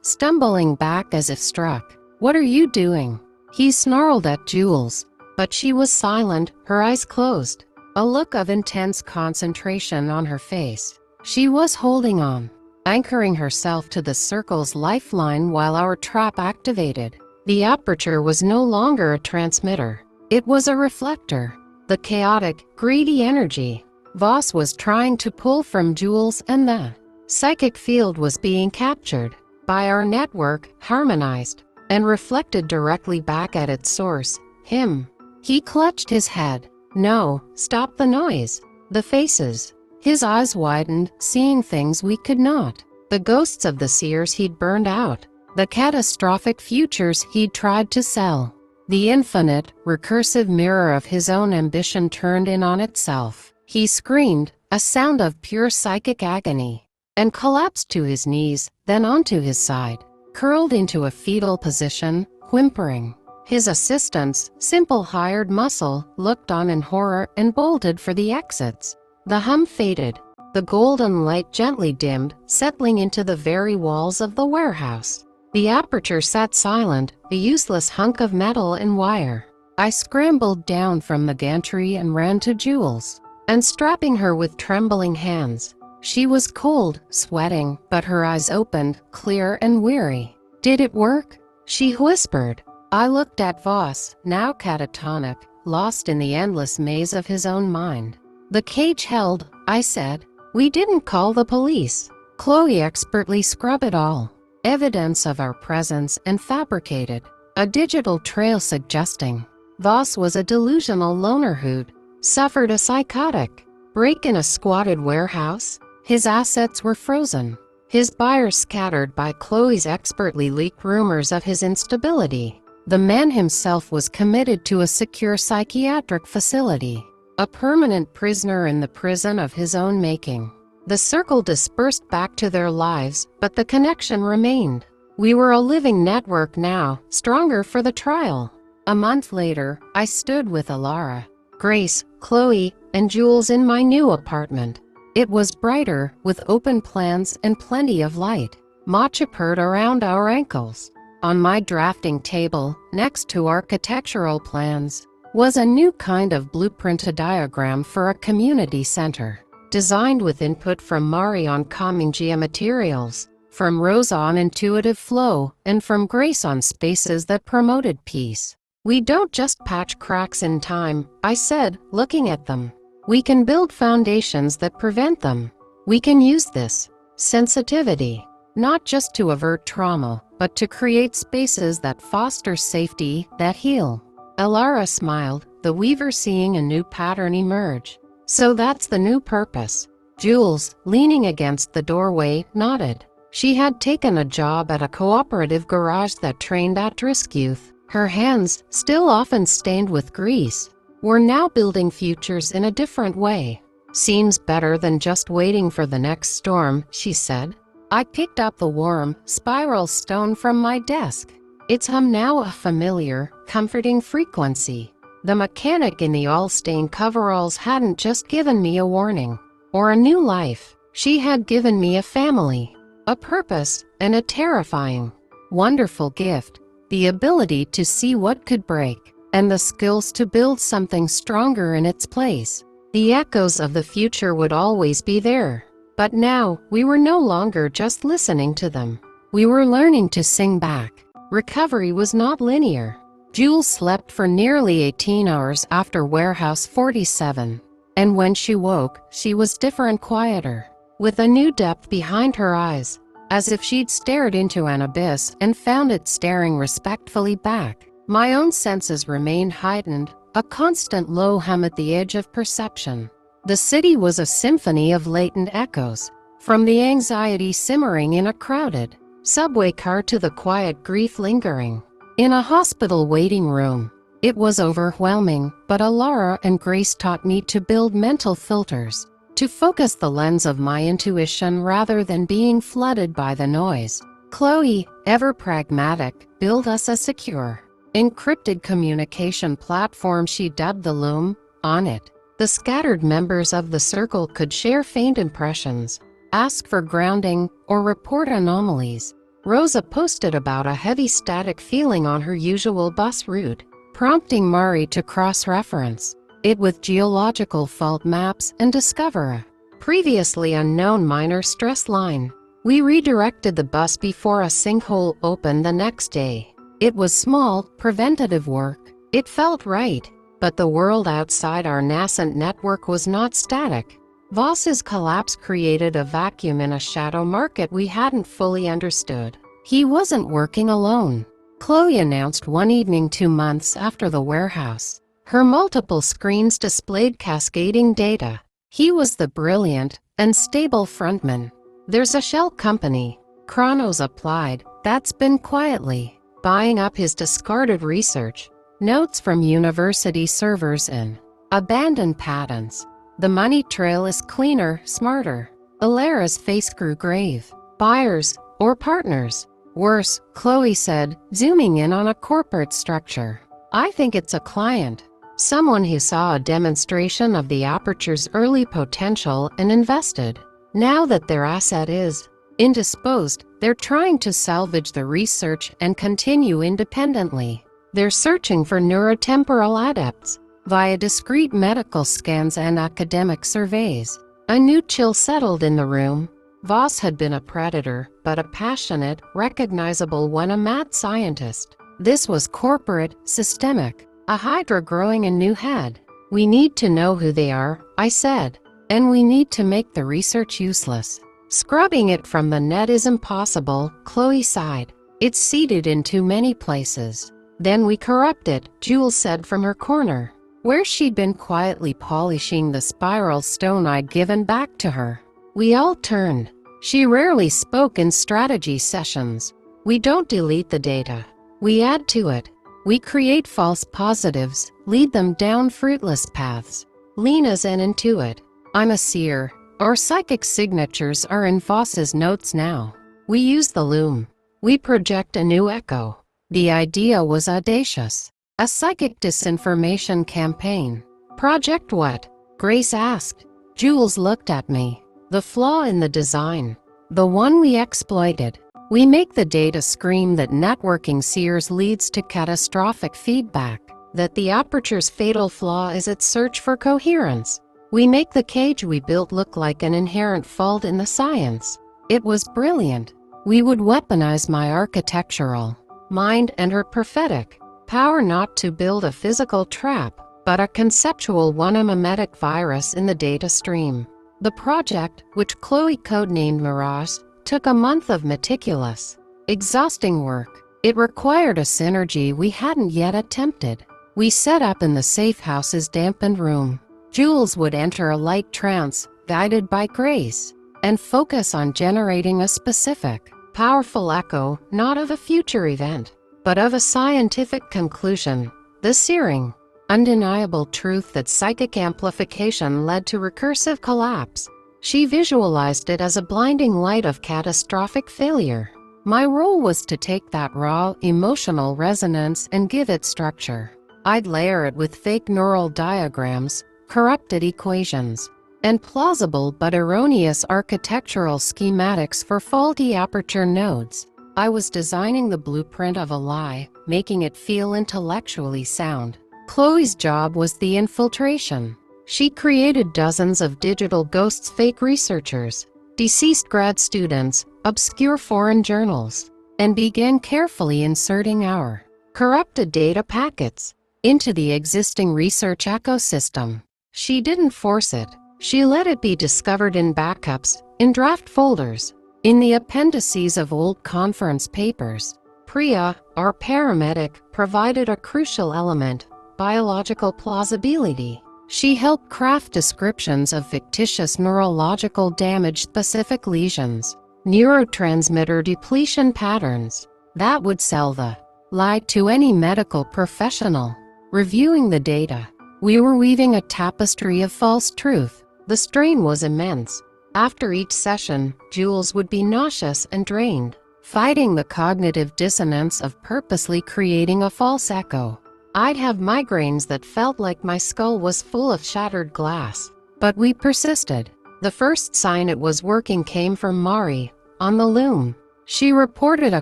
stumbling back as if struck. "What are you doing?" He snarled at Jules, but she was silent, her eyes closed, a look of intense concentration on her face. She was holding on, anchoring herself to the circle's lifeline while our trap activated. The aperture was no longer a transmitter. It was a reflector. The chaotic, greedy energy Voss was trying to pull from Jules and the psychic field was being captured by our network, harmonized, and reflected directly back at its source, him. He clutched his head. "No, stop the noise. The faces." His eyes widened, seeing things we could not. The ghosts of the seers he'd burned out. The catastrophic futures he'd tried to sell. The infinite, recursive mirror of his own ambition turned in on itself. He screamed, a sound of pure psychic agony, and collapsed to his knees, then onto his side, curled into a fetal position, whimpering. His assistants, simple hired muscle, looked on in horror and bolted for the exits. The hum faded. The golden light gently dimmed, settling into the very walls of the warehouse. The aperture sat silent, a useless hunk of metal and wire. I scrambled down from the gantry and ran to Jules, unstrapping her with trembling hands. She was cold, sweating, but her eyes opened, clear and weary. "Did it work?" she whispered. I looked at Voss, now catatonic, lost in the endless maze of his own mind. "The cage held," I said. "We didn't call the police. Chloe expertly scrubbed it all. Evidence of our presence and fabricated. A digital trail suggesting Voss was a delusional loner who'd suffered a psychotic break in a squatted warehouse. His assets were frozen. His buyers scattered by Chloe's expertly leaked rumors of his instability. The man himself was committed to a secure psychiatric facility, a permanent prisoner in the prison of his own making." The circle dispersed back to their lives, but the connection remained. We were a living network now, stronger for the trial. A month later, I stood with Alara, Grace, Chloe, and Jules in my new apartment. It was brighter, with open plans and plenty of light. matcha purred around our ankles. On my drafting table, next to architectural plans, was a new kind of blueprint, a diagram for a community center, designed with input from Mari on calming geomaterials, from Rosa on intuitive flow, and from Grace on spaces that promoted peace. We don't just patch cracks in time, I said, looking at them. We can build foundations that prevent them. We can use this sensitivity, not just to avert trauma, but to create spaces that foster safety, that heal. Elara smiled, the weaver seeing a new pattern emerge. So that's the new purpose. Jules, leaning against the doorway, nodded. She had taken a job at a cooperative garage that trained at-risk youth. Her hands, still often stained with grease, were now building futures in a different way. Seems better than just waiting for the next storm, she said. I picked up the warm, spiral stone from my desk. Its hum now a familiar, comforting frequency. The mechanic in the all-stained coveralls hadn't just given me a warning or a new life. She had given me a family, a purpose, and a terrifying, wonderful gift. The ability to see what could break, and the skills to build something stronger in its place. The echoes of the future would always be there. But now, we were no longer just listening to them. We were learning to sing back. Recovery was not linear. Jules slept for nearly 18 hours after Warehouse 47. And when she woke, she was different, quieter, with a new depth behind her eyes, as if she'd stared into an abyss and found it staring respectfully back. My own senses remained heightened, a constant low hum at the edge of perception. The city was a symphony of latent echoes, from the anxiety simmering in a crowded subway car to the quiet grief lingering in a hospital waiting room. It was overwhelming, but Elara and Grace taught me to build mental filters, to focus the lens of my intuition rather than being flooded by the noise. Chloe, ever pragmatic, built us a secure, encrypted communication platform she dubbed the Loom. On it, the scattered members of the circle could share faint impressions, ask for grounding, or report anomalies. Rosa posted about a heavy static feeling on her usual bus route, prompting Mari to cross-reference it with geological fault maps and discover a previously unknown minor stress line. We redirected the bus before a sinkhole opened the next day. It was small, preventative work. It felt right. But the world outside our nascent network was not static. Voss's collapse created a vacuum in a shadow market we hadn't fully understood. He wasn't working alone, Chloe announced one evening 2 months after the warehouse. Her multiple screens displayed cascading data. He was the brilliant and stable frontman. There's a shell company, Chronos Applied, that's been quietly buying up his discarded research, notes from university servers and abandoned patents. The money trail is cleaner, smarter. Elara's face grew grave. Buyers or partners? Worse, Chloe said, zooming in on a corporate structure. I think it's a client. Someone who saw a demonstration of the aperture's early potential and invested. Now that their asset is indisposed, they're trying to salvage the research and continue independently. They're searching for neurotemporal adepts via discrete medical scans and academic surveys. A new chill settled in the room. Voss had been a predator, but a passionate, recognizable one, a mad scientist. This was corporate, systemic, a hydra growing a new head. We need to know who they are, I said, and we need to make the research useless. Scrubbing it from the net is impossible, Chloe sighed. It's seeded in too many places. Then we corrupt it, Jules said from her corner, where she'd been quietly polishing the spiral stone I'd given back to her. We all turned. She rarely spoke in strategy sessions. We don't delete the data. We add to it. We create false positives, lead them down fruitless paths. Lena's an intuit. I'm a seer. Our psychic signatures are in Voss's notes now. We use the loom. We project a new echo. The idea was audacious. A psychic disinformation campaign. Project what? Grace asked. Jules looked at me. The flaw in the design. The one we exploited. We make the data scream that networking sears leads to catastrophic feedback, that the aperture's fatal flaw is its search for coherence. We make the cage we built look like an inherent fault in the science. It was brilliant. We would weaponize my architectural mind and her prophetic power not to build a physical trap, but a conceptual one, a mimetic virus in the data stream. The project, which Chloe codenamed Mirage, took a month of meticulous, exhausting work. It required a synergy we hadn't yet attempted. We set up in the safe house's dampened room. Jules would enter a light trance, guided by Grace, and focus on generating a specific, powerful echo, not of a future event, but of a scientific conclusion, the searing, undeniable truth that psychic amplification led to recursive collapse. She visualized it as a blinding light of catastrophic failure. My role was to take that raw, emotional resonance and give it structure. I'd layer it with fake neural diagrams, corrupted equations, and plausible but erroneous architectural schematics for faulty aperture nodes. I was designing the blueprint of a lie, making it feel intellectually sound. Chloe's job was the infiltration. She created dozens of digital ghosts, fake researchers, deceased grad students, obscure foreign journals, and began carefully inserting our corrupted data packets into the existing research ecosystem. She didn't force it. She let it be discovered in backups, in draft folders, in the appendices of old conference papers. Priya, our paramedic, provided a crucial element: biological plausibility. She helped craft descriptions of fictitious neurological damage-specific lesions, neurotransmitter depletion patterns, that would sell the lie to any medical professional. Reviewing the data, we were weaving a tapestry of false truth. The strain was immense. After each session, Jules would be nauseous and drained, fighting the cognitive dissonance of purposely creating a false echo. I'd have migraines that felt like my skull was full of shattered glass. But we persisted. The first sign it was working came from Mari, on the loom. She reported a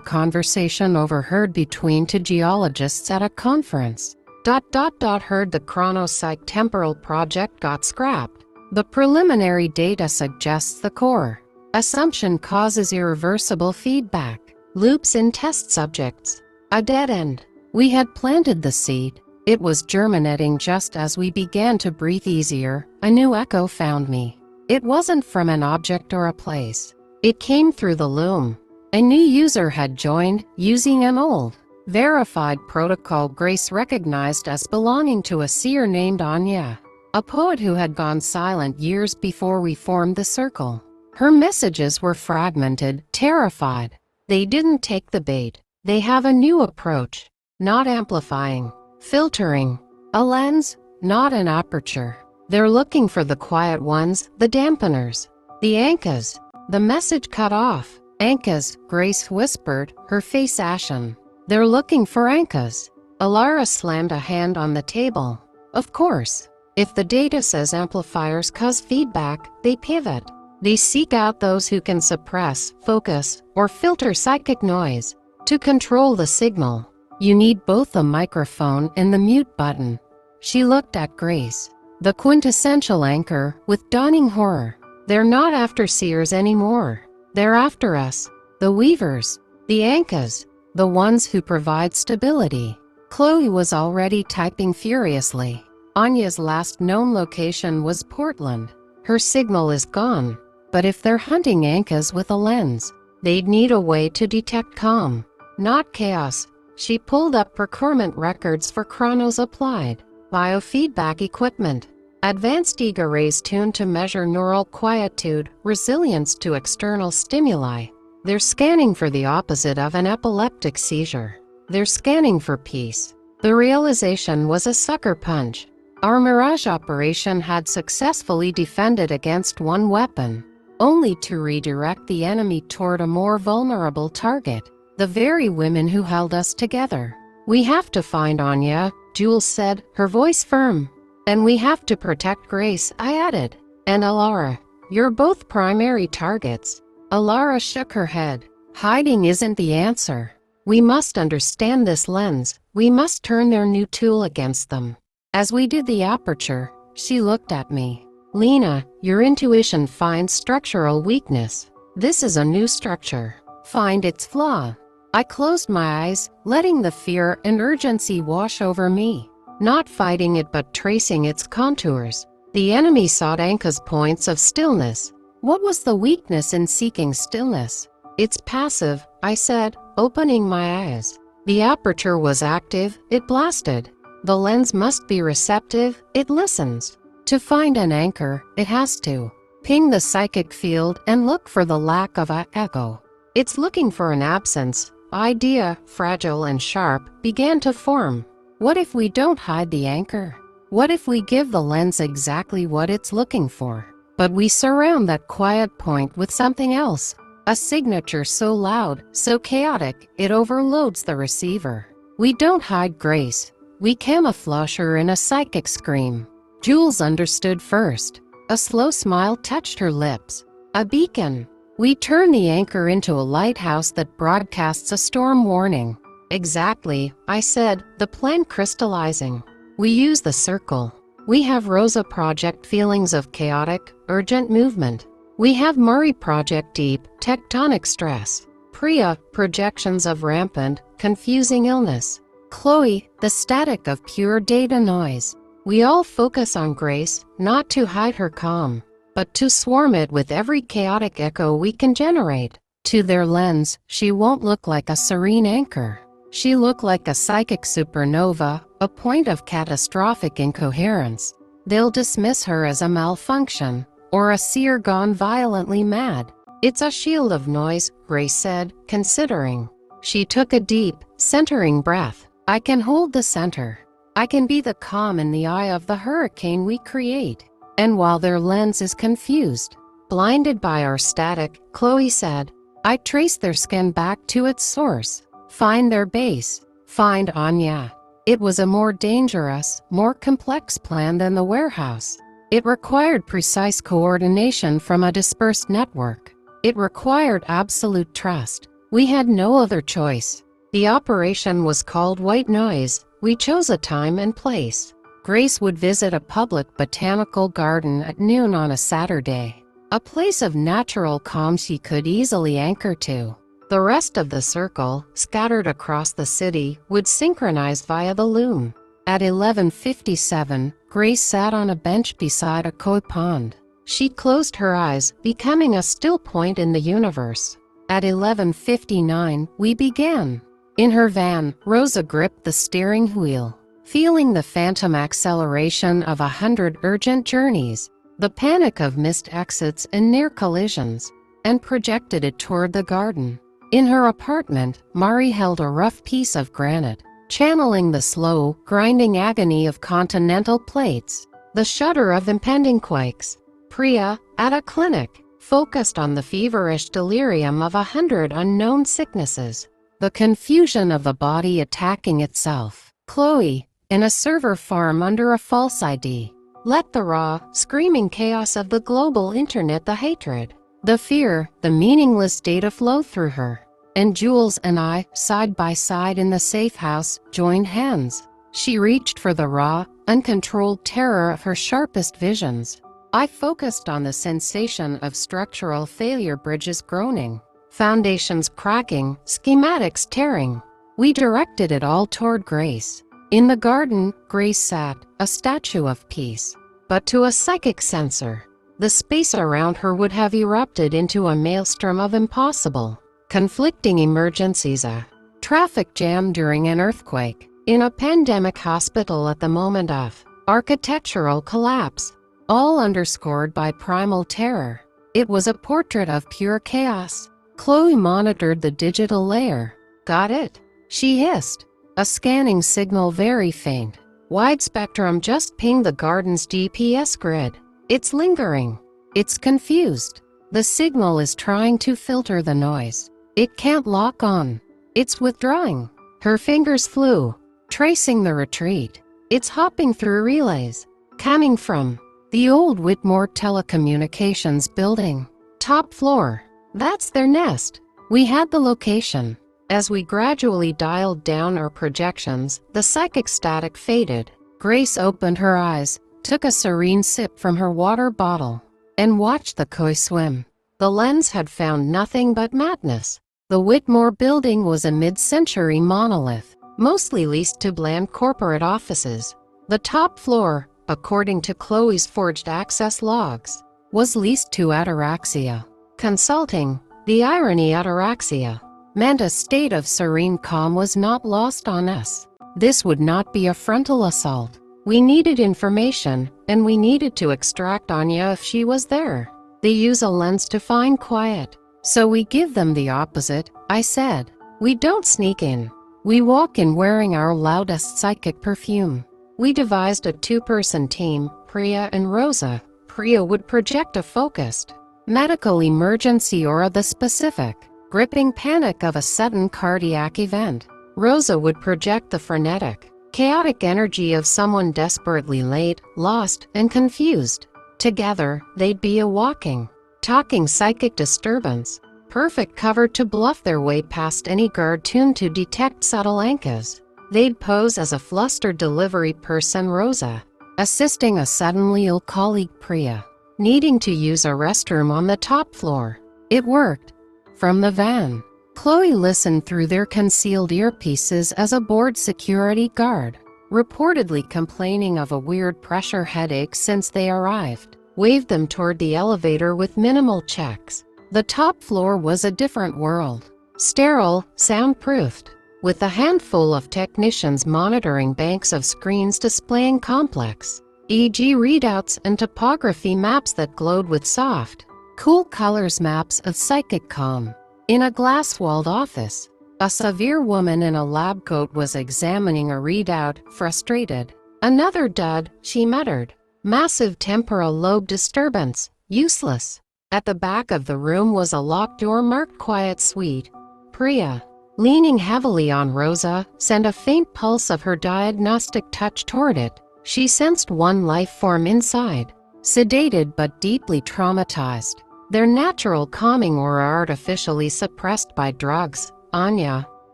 conversation overheard between two geologists at a conference. Heard the chronopsych temporal project got scrapped. The preliminary data suggests the core assumption causes irreversible feedback loops in test subjects. A dead end. We had planted the seed. It was germinating just as we began to breathe easier. A new echo found me. It wasn't from an object or a place. It came through the loom. A new user had joined, using an old, verified protocol Grace recognized as belonging to a seer named Anya, a poet who had gone silent years before we formed the circle. Her messages were fragmented, terrified. They didn't take the bait. They have a new approach. Not amplifying, filtering, a lens, not an aperture. They're looking for the quiet ones, the dampeners, the anchors. The message cut off. Anchors, Grace whispered, her face ashen. They're looking for anchors. Alara slammed a hand on the table. Of course. If the data says amplifiers cause feedback, they pivot. They seek out those who can suppress, focus, or filter psychic noise. To control the signal, you need both the microphone and the mute button. She looked at Grace, the quintessential anchor, with dawning horror. They're not after seers anymore. They're after us, the weavers, the anchors, the ones who provide stability. Chloe was already typing furiously. Anya's last known location was Portland. Her signal is gone. But if they're hunting anchors with a lens, they'd need a way to detect calm, not chaos. She pulled up procurement records for Chronos Applied, biofeedback equipment, advanced ego arrays tuned to measure neural quietude, resilience to external stimuli. They're scanning for the opposite of an epileptic seizure. They're scanning for peace. The realization was a sucker punch. Our Mirage operation had successfully defended against one weapon, only to redirect the enemy toward a more vulnerable target. The very women who held us together. We have to find Anya, Jules said, her voice firm. And we have to protect Grace, I added. And Alara. You're both primary targets. Alara shook her head. Hiding isn't the answer. We must understand this lens. We must turn their new tool against them. As we did the aperture, she looked at me. Lena, your intuition finds structural weakness. This is a new structure. Find its flaw. I closed my eyes, letting the fear and urgency wash over me. Not fighting it but tracing its contours. The enemy sought Anka's points of stillness. What was the weakness in seeking stillness? It's passive, I said, opening my eyes. The aperture was active, it blasted. The lens must be receptive, it listens. To find an anchor, it has to ping the psychic field and look for the lack of an echo. It's looking for an absence. Idea, fragile and sharp, began to form. What if we don't hide the anchor? What if we give the lens exactly what it's looking for? But we surround that quiet point with something else. A signature so loud, so chaotic, it overloads the receiver. We don't hide grace. We camouflage her in a psychic scream. Jules understood first. A slow smile touched her lips. A beacon. We turn the anchor into a lighthouse that broadcasts a storm warning. Exactly, I said, the plan crystallizing. We use the circle. We have Rosa Project feelings of chaotic, urgent movement. We have Murray Project deep, tectonic stress. Priya, projections of rampant, confusing illness. Chloe, the static of pure data noise. We all focus on Grace, not to hide her calm, but to swarm it with every chaotic echo we can generate. To their lens, she won't look like a serene anchor. She looked like a psychic supernova, a point of catastrophic incoherence. They'll dismiss her as a malfunction, or a seer gone violently mad. It's a shield of noise, Grace said, considering. She took a deep, centering breath. I can hold the center. I can be the calm in the eye of the hurricane we create. And while their lens is confused, blinded by our static, Chloe said, I trace their skin back to its source. Find their base. Find Anya. It was a more dangerous, more complex plan than the warehouse. It required precise coordination from a dispersed network. It required absolute trust. We had no other choice. The operation was called White Noise. We chose a time and place. Grace would visit a public botanical garden at noon on a Saturday, a place of natural calm she could easily anchor to. The rest of the circle, scattered across the city, would synchronize via the loom. At 11:57, Grace sat on a bench beside a koi pond. She closed her eyes, becoming a still point in the universe. At 11:59, we began. In her van, Rosa gripped the steering wheel, feeling the phantom acceleration of 100 urgent journeys, the panic of missed exits and near collisions, and projected it toward the garden. In her apartment, Mari held a rough piece of granite, channeling the slow, grinding agony of continental plates, the shudder of impending quakes. Priya, at a clinic, focused on the feverish delirium of 100 unknown sicknesses, the confusion of the body attacking itself. Chloe, in a server farm under a false ID, let the raw, screaming chaos of the global internet, the hatred, the fear, the meaningless data flow through her. And Jules and I, side by side in the safe house, joined hands. She reached for the raw, uncontrolled terror of her sharpest visions. I focused on the sensation of structural failure, bridges groaning, foundations cracking, schematics tearing. We directed it all toward Grace. In the garden, Grace sat, a statue of peace. But to a psychic sensor, the space around her would have erupted into a maelstrom of impossible, conflicting emergencies, a traffic jam during an earthquake, in a pandemic hospital at the moment of architectural collapse, all underscored by primal terror. It was a portrait of pure chaos. Chloe monitored the digital layer. Got it? She hissed. A scanning signal, very faint. Wide spectrum, just pinged the garden's GPS grid. It's lingering. It's confused. The signal is trying to filter the noise. It can't lock on. It's withdrawing. Her fingers flew, tracing the retreat. It's hopping through relays, coming from the old Whitmore Telecommunications building. Top floor. That's their nest. We had the location. As we gradually dialed down our projections, the psychic static faded. Grace opened her eyes, took a serene sip from her water bottle, and watched the koi swim. The lens had found nothing but madness. The Whitmore building was a mid-century monolith, mostly leased to bland corporate offices. The top floor, according to Chloe's forged access logs, was leased to Ataraxia Consulting. The irony Ataraxia meant a state of serene calm was not lost on us. This would not be a frontal assault. We needed information, and we needed to extract Anya if she was there. They use a lens to find quiet, so we give them the opposite, I said. We don't sneak in. We walk in wearing our loudest psychic perfume. We devised a two-person team, Priya and Rosa. Priya would project a focused medical emergency or the specific, gripping panic of a sudden cardiac event. Rosa would project the frenetic, chaotic energy of someone desperately late, lost, and confused. Together, they'd be a walking, talking psychic disturbance, perfect cover to bluff their way past any guard tuned to detect subtle anchors. They'd pose as a flustered delivery person, Rosa, assisting a suddenly ill colleague, Priya, needing to use a restroom on the top floor. It worked. From the van, Chloe listened through their concealed earpieces as a board security guard, reportedly complaining of a weird pressure headache since they arrived, waved them toward the elevator with minimal checks. The top floor was a different world. Sterile, soundproofed, with a handful of technicians monitoring banks of screens displaying complex EEG readouts and topography maps that glowed with soft, cool colors, maps of psychic calm. In a glass-walled office, a severe woman in a lab coat was examining a readout, frustrated. Another dud, she muttered. Massive temporal lobe disturbance, useless. At the back of the room was a locked door marked Quiet Suite. Priya, leaning heavily on Rosa, sent a faint pulse of her diagnostic touch toward it. She sensed one life form inside, sedated but deeply traumatized. Their natural calming aura artificially suppressed by drugs. Anya,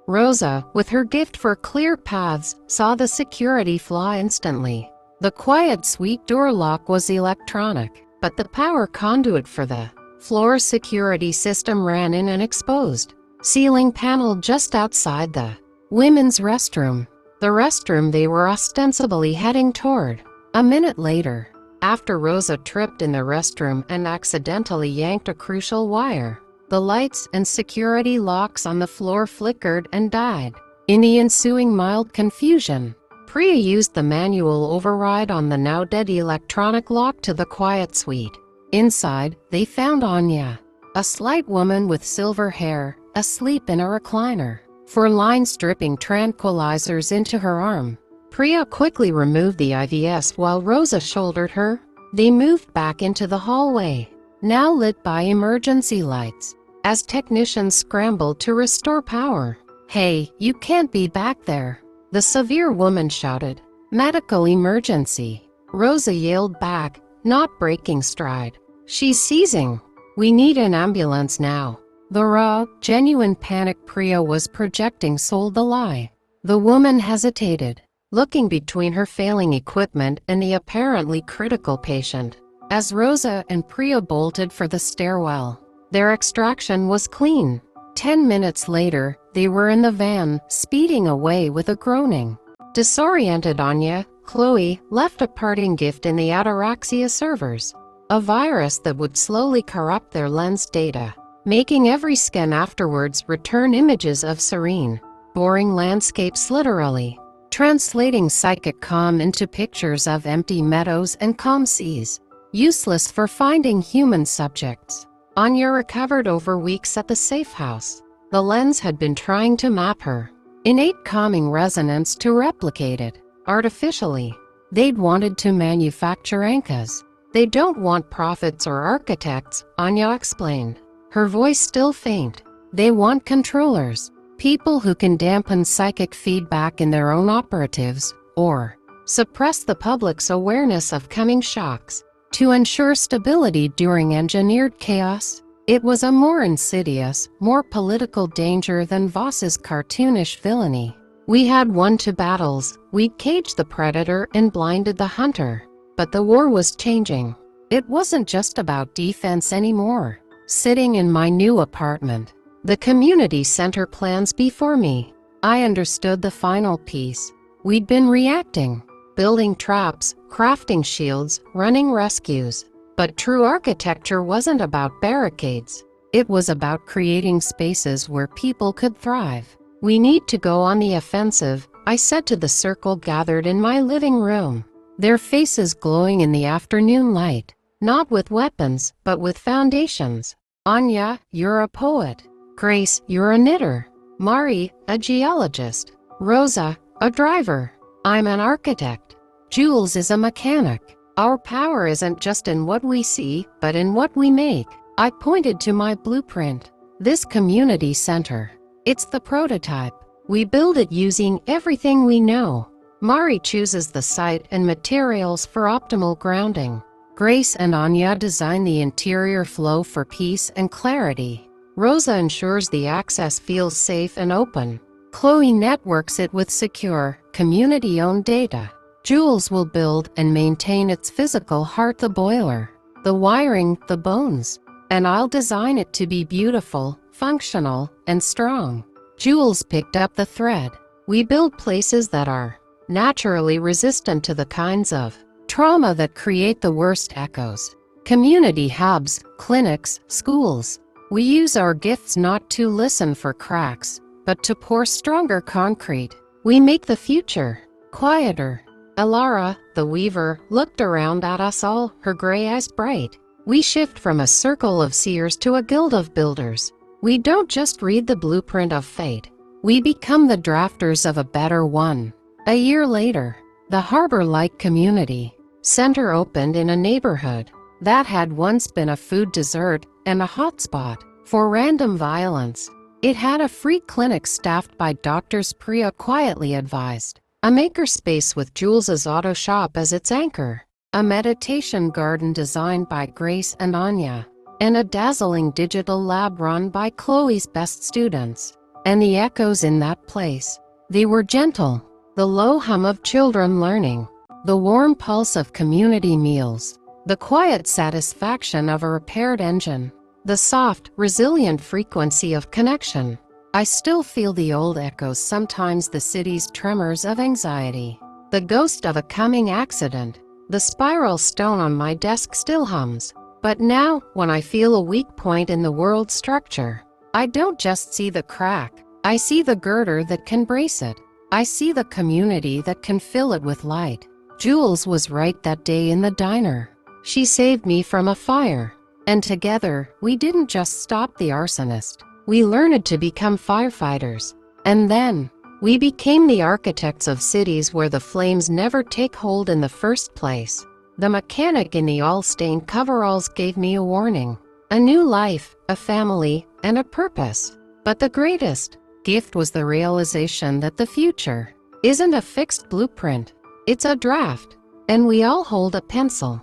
Rosa, with her gift for clear paths, saw the security flaw instantly. The Quiet Suite door lock was electronic, but the power conduit for the floor security system ran in an exposed ceiling panel just outside the women's restroom, the restroom they were ostensibly heading toward. A minute later, after Rosa tripped in the restroom and accidentally yanked a crucial wire, the lights and security locks on the floor flickered and died. In the ensuing mild confusion, Priya used the manual override on the now dead electronic lock to the Quiet Suite. Inside, they found Anya, a slight woman with silver hair, asleep in a recliner, 4 lines dripping tranquilizers into her arm. Priya quickly removed the IVS while Rosa shouldered her. They moved back into the hallway, now lit by emergency lights, as technicians scrambled to restore power. "Hey, you can't be back there," the severe woman shouted. "Medical emergency." Rosa yelled back, not breaking stride. "She's seizing. We need an ambulance now." The raw, genuine panic Priya was projecting sold the lie. The woman hesitated, looking between her failing equipment and the apparently critical patient. As Rosa and Priya bolted for the stairwell, their extraction was clean. 10 minutes later, they were in the van, speeding away with a groaning. Disoriented Anya, Chloe left a parting gift in the Ataraxia servers, a virus that would slowly corrupt their lens data, making every scan afterwards return images of serene, boring landscapes, literally translating psychic calm into pictures of empty meadows and calm seas, useless for finding human subjects. Anya recovered over weeks at the safe house. The lens had been trying to map her innate calming resonance to replicate it artificially. They'd wanted to manufacture anchors. They don't want prophets or architects, Anya explained, her voice still faint. They want controllers, people who can dampen psychic feedback in their own operatives, or suppress the public's awareness of coming shocks, to ensure stability during engineered chaos. It was a more insidious, more political danger than Voss's cartoonish villainy. We had won 2 battles, we'd caged the predator and blinded the hunter. But the war was changing. It wasn't just about defense anymore. Sitting in my new apartment, the community center plans before me, I understood the final piece. We'd been reacting, building traps, crafting shields, running rescues. But true architecture wasn't about barricades. It was about creating spaces where people could thrive. We need to go on the offensive, I said to the circle gathered in my living room, their faces glowing in the afternoon light. Not with weapons, but with foundations. Anya, you're a poet. Grace, you're a knitter. Mari, a geologist. Rosa, a driver. I'm an architect. Jules is a mechanic. Our power isn't just in what we see, but in what we make. I pointed to my blueprint. This community center. It's the prototype. We build it using everything we know. Mari chooses the site and materials for optimal grounding. Grace and Anya design the interior flow for peace and clarity. Rosa ensures the access feels safe and open. Chloe networks it with secure, community-owned data. Jules will build and maintain its physical heart, the boiler, the wiring, the bones. And I'll design it to be beautiful, functional, and strong. Jules picked up the thread. We build places that are naturally resistant to the kinds of trauma that create the worst echoes. Community hubs, clinics, schools. We use our gifts not to listen for cracks, but to pour stronger concrete. We make the future quieter. Alara, the weaver, looked around at us all, her gray eyes bright. We shift from a circle of seers to a guild of builders. We don't just read the blueprint of fate. We become the drafters of a better one. A year later, the harbor-like community center opened in a neighborhood that had once been a food dessert and a hotspot for random violence. It had a free clinic staffed by doctors, Priya quietly advised, a makerspace with Jules's auto shop as its anchor, a meditation garden designed by Grace and Anya, and a dazzling digital lab run by Chloe's best students. And the echoes in that place, they were gentle. The low hum of children learning, the warm pulse of community meals, the quiet satisfaction of a repaired engine, the soft, resilient frequency of connection. I still feel the old echoes, sometimes the city's tremors of anxiety, the ghost of a coming accident. The spiral stone on my desk still hums. But now, when I feel a weak point in the world's structure, I don't just see the crack, I see the girder that can brace it. I see the community that can fill it with light. Jules was right that day in the diner. She saved me from a fire. And together, we didn't just stop the arsonist. We learned to become firefighters. And then, we became the architects of cities where the flames never take hold in the first place. The mechanic in the all-stained coveralls gave me a warning. A new life, a family, and a purpose. But the greatest gift was the realization that the future isn't a fixed blueprint. It's a draft. And we all hold a pencil.